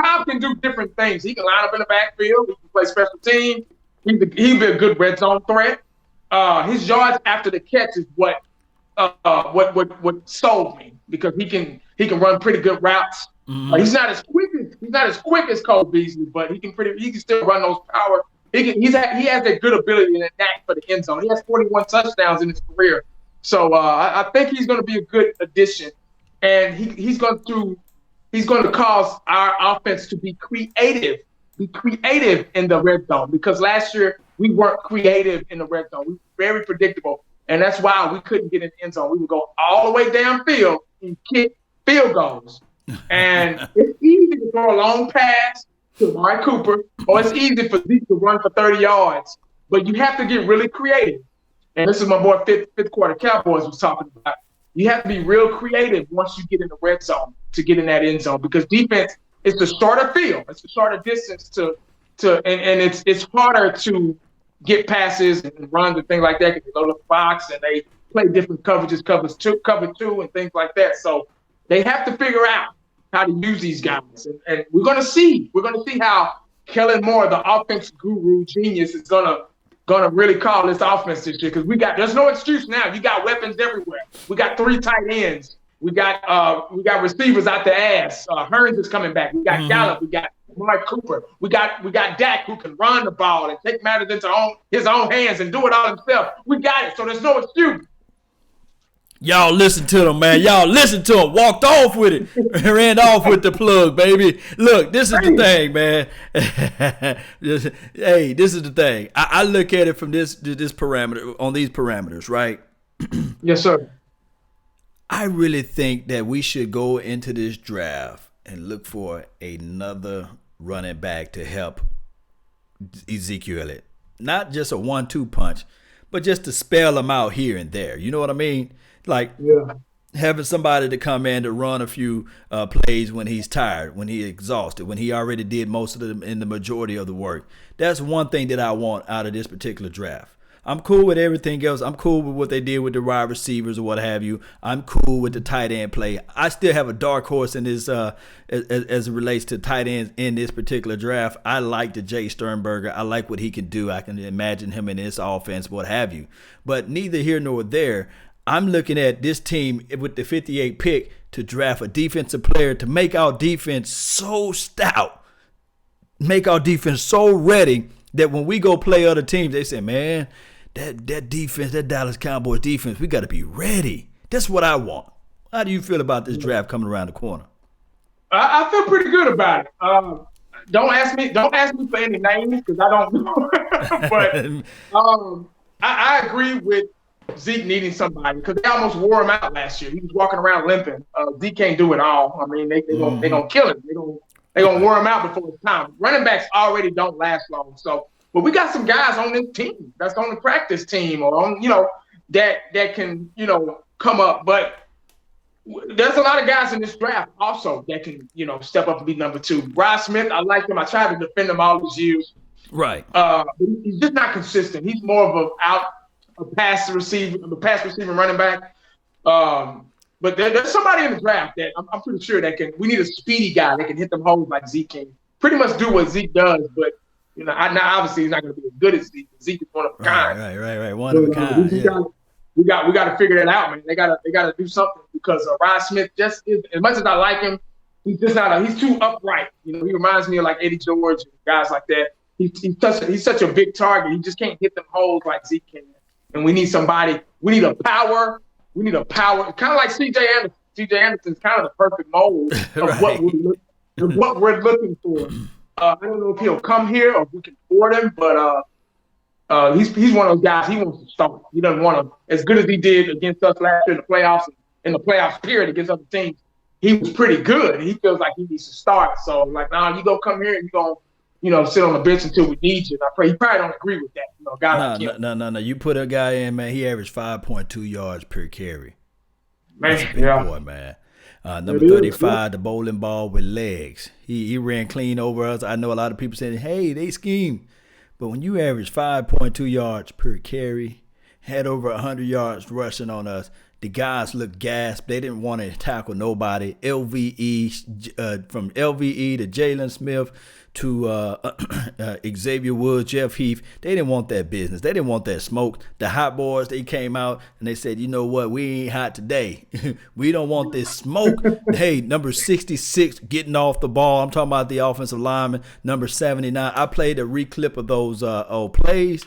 Cobb can do different things. He can line up in the backfield. He can play special teams. He'd be a good red zone threat. His yards after the catch is what sold me because he can run pretty good routes. Mm-hmm. He's not as quick as Cole Beasley, but he can still run those power. He has a good ability and a knack for the end zone. He has 41 touchdowns in his career. So I think he's going to be a good addition, and he's going to cause our offense to be creative in the red zone because last year we weren't creative in the red zone. We were very predictable, and that's why we couldn't get in the end zone. We would go all the way downfield and kick field goals, and it's easy to throw a long pass to Amari Cooper, or it's easy for Zeke to run for 30 yards, but you have to get really creative. And this is my boy fifth quarter Cowboys was talking about. You have to be real creative once you get in the red zone to get in that end zone because defense is the shorter field. It's the shorter distance and it's harder to get passes and runs and things like that because they go to the box and they play different coverages, cover two and things like that. So they have to figure out how to use these guys. And we're gonna see how Kellen Moore, the offense guru genius, is gonna really call this offense this year because there's no excuse now. You got weapons everywhere. We got 3 tight ends. We got receivers out the ass. Hearns is coming back. We got Gallup. We got Mark Cooper. We got Dak who can run the ball and take matters into his own hands and do it all himself. We got it. So there's no excuse. Y'all listen to them, man. Y'all listen to them. Walked off with it. Ran off with the plug, baby. Look, this is the thing, man. Hey, this is the thing. I look at it from this parameter, on these parameters, right? Yes, sir. I really think that we should go into this draft and look for another running back to help Ezekiel not just a 1-2 punch, but just to spell them out here and there. You know what I mean? Like having somebody to come in to run a few plays when he's tired, when he's exhausted, when he already did most of them in the majority of the work. That's one thing that I want out of this particular draft. I'm cool with everything else. I'm cool with what they did with the wide receivers or what have you. I'm cool with the tight end play. I still have a dark horse in this as it relates to tight ends in this particular draft. I like the Jay Sternberger. I like what he can do. I can imagine him in this offense, what have you. But neither here nor there. I'm looking at this team with the 58 pick to draft a defensive player to make our defense so stout, make our defense so ready that when we go play other teams, they say, man, that defense, that Dallas Cowboys defense, we got to be ready. That's what I want. How do you feel about this draft coming around the corner? I feel pretty good about it. Don't ask me for any names because I don't know. But I agree with Zeke needing somebody because they almost wore him out last year. He was walking around limping. Zeke can't do it all. I mean, they gonna kill him. They gonna wear him out before it's time. Running backs already don't last long. So, but we got some guys on this team that's on the practice team or on that can come up. But there's a lot of guys in this draft also that can step up and be number 2. Rod Smith, I like him. I tried to defend him all these years. Right. But he's just not consistent. He's more of a pass receiving running back. But there's somebody in the draft that I'm pretty sure that we need a speedy guy that can hit them holes like Zeke can. Pretty much do what Zeke does, but obviously he's not going to be as good as Zeke. Zeke is one of a kind. Right. One of a kind. We got to figure that out, man. They got to do something because Rod Smith just is, as much as I like him, he's just not. He's too upright. He reminds me of like Eddie George and guys like that. He's such a big target. He just can't hit them holes like Zeke can. And we need somebody. We need a power. Kind of like C.J. Anderson. C.J. Anderson's kind of the perfect mold of what we're looking for. I don't know if he'll come here or if we can afford him, but he's one of those guys. He wants to start. He doesn't want to, as good as he did against us last year in the playoffs period against other teams. He was pretty good. He feels like he needs to start. So like, you go come here and you go. Sit on the bench until we need you. And I pray he probably don't agree with that. No. You put a guy in, man. He averaged 5.2 yards per carry. Man, that's a big boy, man. Number 35, the bowling ball with legs. He ran clean over us. I know a lot of people saying, hey, they scheme. But when you average 5.2 yards per carry, had over 100 yards rushing on us, the guys looked gasped. They didn't want to tackle nobody. LVE, from LVE to Jalen Smith to Xavier Woods, Jeff Heath, they didn't want that business. They didn't want that smoke. The hot boys, they came out and they said, you know what, we ain't hot today. We don't want this smoke. Hey, number 66 getting off the ball. I'm talking about the offensive lineman. Number 79. I played a reclip of those old plays.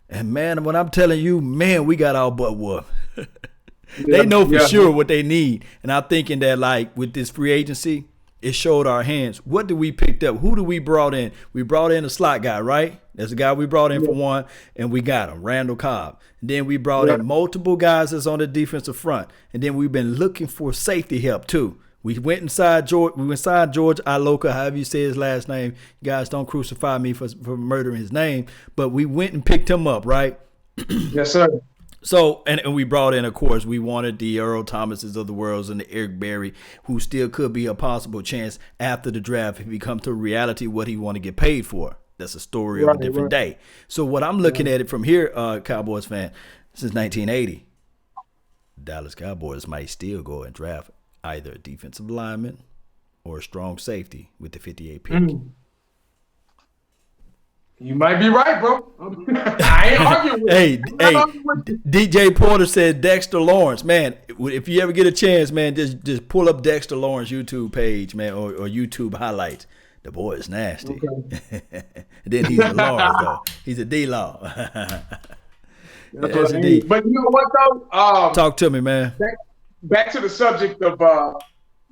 And, man, when I'm telling you, man, we got our butt whooped. They know for sure what they need. And I'm thinking that, like, with this free agency, it showed our hands. What did we pick up? Who do we brought in? We brought in a slot guy, right? That's the guy we brought in for one, and we got him, Randall Cobb. And then we brought in multiple guys that's on the defensive front. And then we've been looking for safety help, too. We went inside George Iloka, however you say his last name. You guys don't crucify me for murdering his name. But we went and picked him up, right? Yes, sir. So, and we brought in, of course, we wanted the Earl Thomases of the world and the Eric Berry, who still could be a possible chance after the draft if he comes to reality what he want to get paid for. That's a story of a different day. So what I'm looking at it from here, Cowboys fan, since 1980, Dallas Cowboys might still go and draft either a defensive lineman or a strong safety with the 58 pick. You might be right, bro. I ain't arguing with you. DJ Porter said Dexter Lawrence. Man, if you ever get a chance, man, just pull up Dexter Lawrence YouTube page, man, or YouTube highlights. The boy is nasty. Okay. Then he's a Lawrence, though. He's a D-Law. But you know what, though? Talk to me, man. Back to the subject of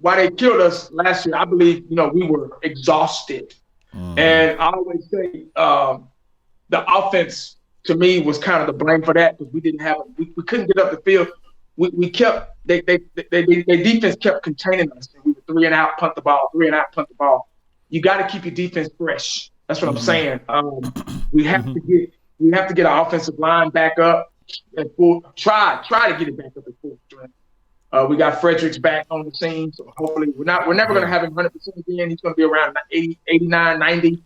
why they killed us last year. I believe, we were exhausted. And I always say the offense, to me, was kind of the blame for that because we didn't have we couldn't get up the field. We kept their defense kept containing us. And we were 3 and out, punt the ball. You got to keep your defense fresh. That's what I'm saying. We have to get We have to get our offensive line back up and try to get it back up at full strength. We got Fredericks back on the scene, so hopefully we're never going to have him 100% again. He's going to be around 80, 89, 90.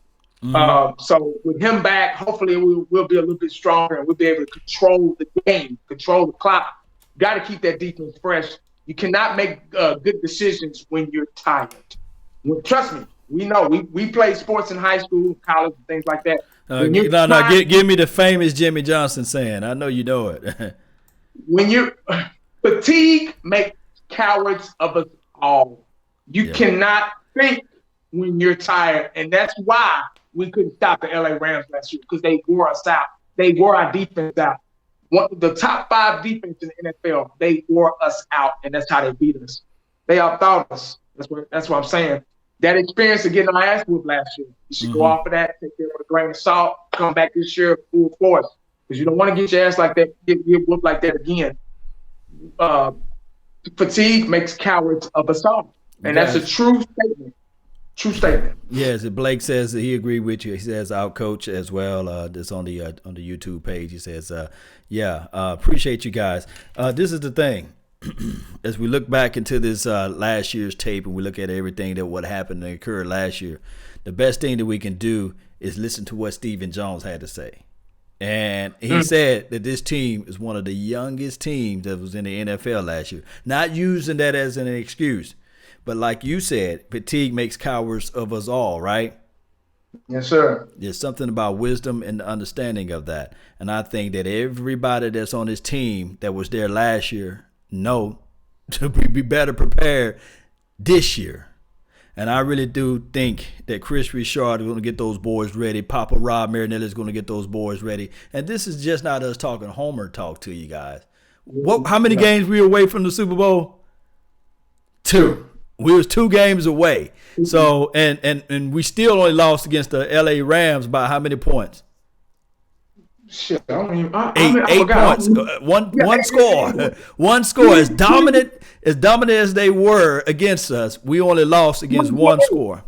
So with him back, hopefully we'll be a little bit stronger and we'll be able to control the game, control the clock. Got to keep that defense fresh. You cannot make good decisions when you're tired. Trust me, we know. We played sports in high school, college, and things like that. Give me the famous Jimmy Johnson saying. I know you know it. When you fatigue makes cowards of us all. You cannot think when you're tired, and that's why we couldn't stop the LA Rams last year, because they wore us out. They wore our defense out. The top 5 defense in the NFL, they wore us out, and that's how they beat us. They outthought us. That's what I'm saying. That experience of getting our ass whooped last year, you should go off of that, take it with a grain of salt, come back this year full force, because you don't want to get your ass like that, get whooped like that again. Fatigue makes cowards of us all, and that's a true statement. True statement. Yes, Blake says that he agreed with you. He says our coach as well. This on the YouTube page. He says, appreciate you guys. This is the thing. As we look back into this last year's tape and we look at everything that what happened and occurred last year, the best thing that we can do is listen to what Stephen Jones had to say. And he said that this team is one of the youngest teams that was in the NFL last year. Not using that as an excuse. But like you said, fatigue makes cowards of us all, right? Yes, sir. There's something about wisdom and the understanding of that. And I think that everybody that's on this team that was there last year know to be better prepared this year. And I really do think that Chris Richard is going to get those boys ready. Papa Rob Marinelli is going to get those boys ready. And this is just not us talking Homer talk to you guys. How many games we were away from the Super Bowl? 2. We was 2 games away. So and we still only lost against the LA Rams by how many points? Shit, I don't even. Eight points. One score. One score. As dominant as they were against us, we only lost against one score.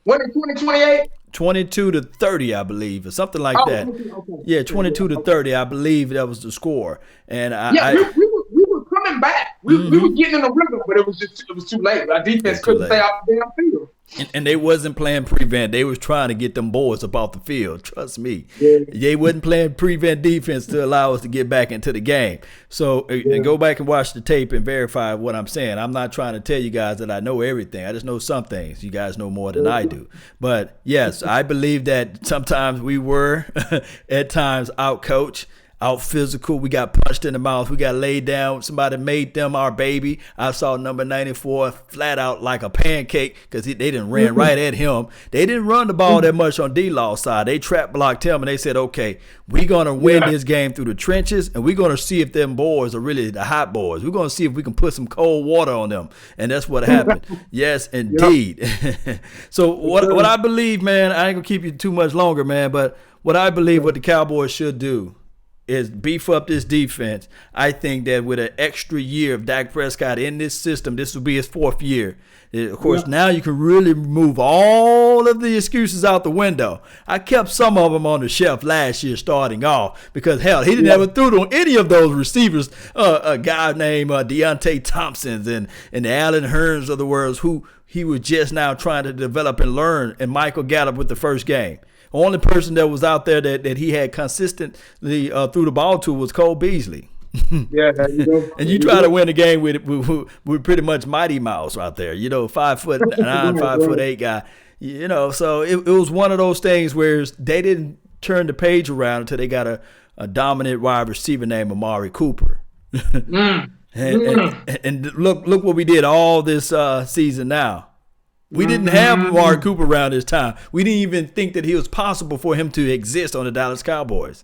What in 2028? 22-30, I believe, or something like that. Okay. Yeah, 22-30, I believe that was the score. And we were coming back. We were getting in the rhythm, but it was too late. Our defense couldn't stay off the damn field. And they wasn't playing prevent. They was trying to get them boys up off the field. Trust me. Yeah. They wasn't playing prevent defense to allow us to get back into the game. So and go back and watch the tape and verify what I'm saying. I'm not trying to tell you guys that I know everything. I just know some things. You guys know more than I do. But, yes, I believe that sometimes we were at times out-coached. Out physical, we got punched in the mouth, we got laid down, somebody made them our baby. I saw number 94 flat out like a pancake because they didn't ran right at him. They didn't run the ball that much on D-Law's side. They trap blocked him and they said, okay, we're going to win this game through the trenches and we're going to see if them boys are really the hot boys. We're going to see if we can put some cold water on them. And that's what happened. Yes, indeed. So what I believe, man, I ain't going to keep you too much longer, man, but what I believe what the Cowboys should do is beef up this defense. I think that with an extra year of Dak Prescott in this system, this will be his 4th year. Of course, now you can really remove all of the excuses out the window. I kept some of them on the shelf last year starting off because, hell, he didn't ever throw to any of those receivers, a guy named Deontay Thompsons and the Allen Hearns of the world who he was just now trying to develop and learn, and Michael Gallup with the first game. Only person that was out there that he had consistently threw the ball to was Cole Beasley. Yeah, there you go. And you try to win a game with pretty much Mighty Mouse out there, 5'9", 5'8" guy, So it was one of those things where they didn't turn the page around until they got a dominant wide receiver named Amari Cooper. And look what we did all this season now. We didn't have Amari Cooper around this time. We didn't even think that he was possible for him to exist on the Dallas Cowboys.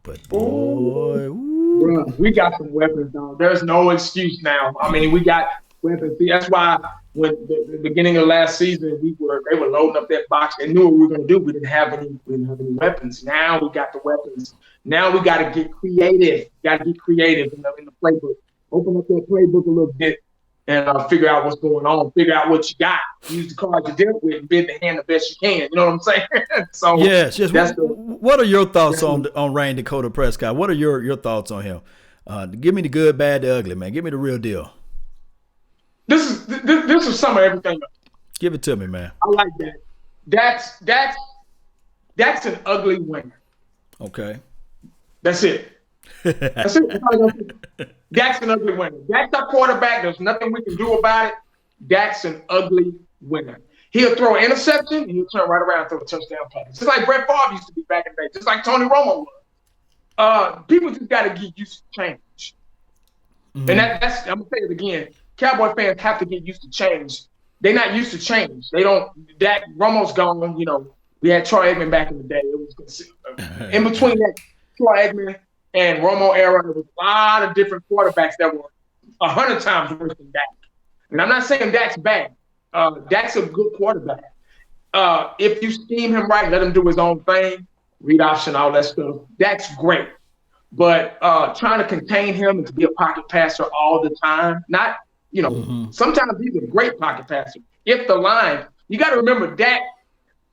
But boy, we got some weapons, though. There's no excuse now. I mean, we got weapons. See, that's why when the beginning of last season, they were loading up that box. They knew what we were going to do. We didn't have any weapons. Now we got the weapons. Now we got to get creative. Got to get creative in the playbook. Open up that playbook a little bit. and figure out what's going on, figure out what you got, use the cards you dealt with, and bend the hand the best you can. You know what I'm saying? So yes. What are your thoughts on Rain Dakota Prescott? What are your thoughts on him? Give me the good, bad, the ugly, man. Give me the real deal. This is some of everything. Give it to me, man. I like that. That's an ugly winner. Okay. That's it. That's it. That's an ugly winner. That's our quarterback. There's nothing we can do about it. That's an ugly winner. He'll throw an interception and he'll turn right around and throw a touchdown pass. Just like Brett Favre used to be back in the day. Just like Tony Romo was. People just got to get used to change. Mm-hmm. And that's I'm gonna say it again. Cowboy fans have to get used to change. They're not used to change. They don't. That Romo's gone. You know, we had Troy Aikman back in the day. It was in between that Troy Aikman and Romo era. There was a lot of different quarterbacks that were 100 times worse than Dak. And I'm not saying Dak's bad. Dak's a good quarterback. If you scheme him right, let him do his own thing, read option, all that stuff. Dak's great. But trying to contain him and to be a pocket passer all the time, not. You know, sometimes he's a great pocket passer. If the line, you got to remember, Dak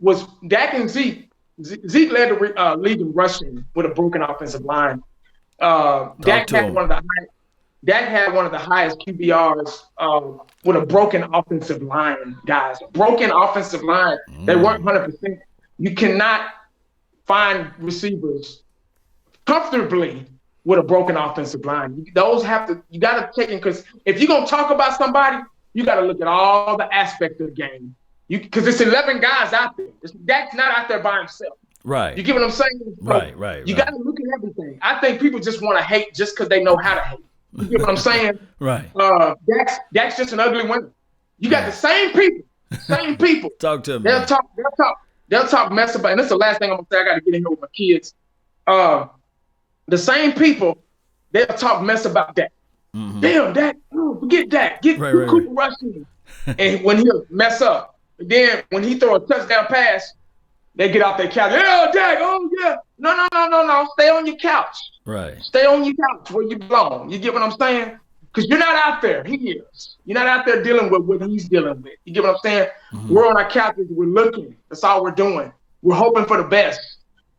and Zeke. Zeke led the league in rushing with a broken offensive line. Dak had one of the highest QBRs with a broken offensive line, guys. Broken offensive line. They weren't 100%. You cannot find receivers comfortably with a broken offensive line. You got to take in, because if you're going to talk about somebody, you got to look at all the aspects of the game. Because it's 11 guys out there. Dak's not out there by himself. Right. You get what I'm saying? Right. You got to look at everything. I think people just want to hate just because they know how to hate. You get what I'm saying? Right. Dak's just an ugly winner. You got the same people. Talk to me. They'll talk mess about, and this is the last thing I'm going to say. I got to get in here with my kids. The same people, they'll talk mess about Dak. Mm-hmm. Damn, Dak, forget Dak. Get Cooper Rush in. And when he'll mess up. Then when he throw a touchdown pass, they get off their couch. Yeah, Dak, oh yeah. No. Stay on your couch. Right. Stay on your couch where you belong. You get what I'm saying? Because you're not out there. He is. You're not out there dealing with what he's dealing with. You get what I'm saying? Mm-hmm. We're on our couches. We're looking. That's all we're doing. We're hoping for the best.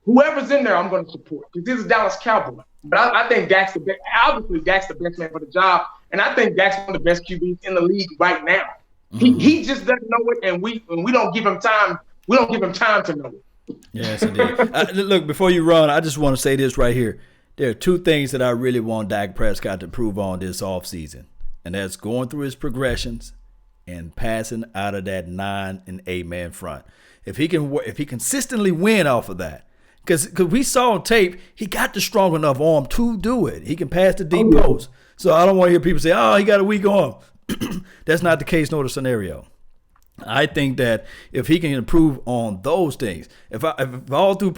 Whoever's in there, I'm going to support, because this is Dallas Cowboys. But I think Dak's the best. Obviously, Dak's the best man for the job, and I think Dak's one of the best QBs in the league right now. Mm-hmm. He just doesn't know it, and we don't give him time. We don't give him time to know it. Yes, indeed. Look, before you run, I just want to say this right here. There are two things that I really want Dak Prescott to prove on this offseason, and that's going through his progressions and passing out of that 9 and 8-man front. If he consistently win off of that. Because we saw on tape, he got the strong enough arm to do it. He can pass the deep post. So I don't want to hear people say, oh, he got a weak arm. That's not the case nor the scenario. I think that if he can improve on those things, if all through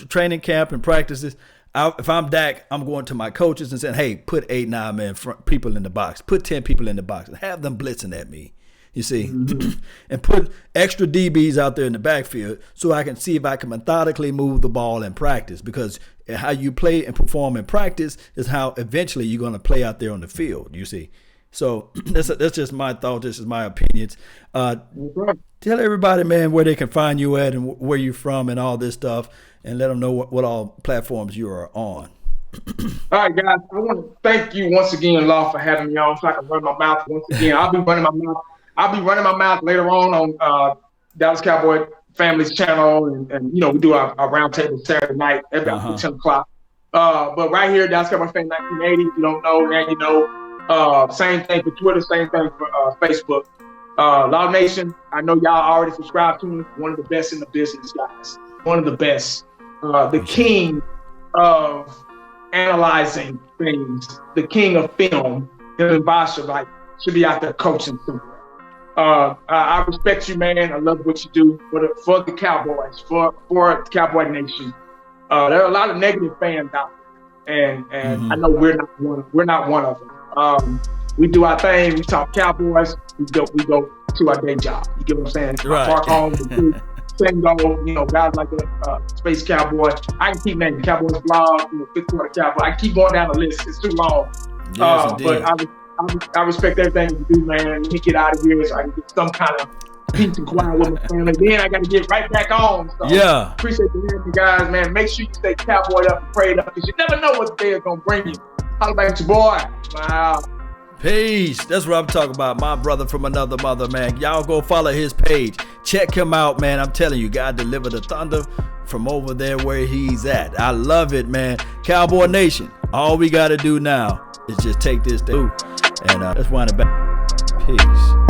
training camp and practices, if I'm Dak, I'm going to my coaches and saying, hey, put 8, 9-man people in the box. Put 10 people in the box and have them blitzing at me. You see, and put extra DBs out there in the backfield so I can see if I can methodically move the ball in practice, because how you play and perform in practice is how eventually you're going to play out there on the field, you see. So that's just my thought. This is my opinions. Tell everybody, man, where they can find you at and where you're from and all this stuff, and let them know what all platforms you are on. All right, guys, I want to thank you once again, Law, for having me on so I can run my mouth once again. I'll be running my mouth later on Dallas Cowboy Family's channel, and we do our roundtable Saturday night at about 10 o'clock. But right here, Dallas Cowboy Family 1980. If you don't know, now you know. Same thing for Twitter, same thing for Facebook. Law Nation, I know y'all already subscribed to me. One of the best in the business, guys. One of the best. The king of analyzing things. The king of film. Him and Basha, should be out there coaching somewhere. I respect you, man. I love what you do for the Cowboys, for the Cowboy Nation. There are a lot of negative fans out there, and I know we're not one of them. We do our thing. We talk Cowboys. We go to our day job. You get what I'm saying? Right. Park home. Same goal. Guys like the Space Cowboy. I can keep naming Cowboys blog. Fifth Quarter Cowboy. I keep going down the list. It's too long. Yes, but I respect everything you do, man. Let me get out of here so I can get some kind of peace and quiet with my family. Then I got to get right back on. So Yeah. Appreciate you guys, man. Make sure you stay cowboyed up and prayed up because you never know what the day is going to bring you. Holla back at your boy. Wow. Peace. That's what I'm talking about. My brother from another mother, man. Y'all go follow his page. Check him out, man. I'm telling you, God deliver the thunder from over there where he's at. I love it, man. Cowboy Nation, all we got to do now is just take this through and let's wind it back. Peace.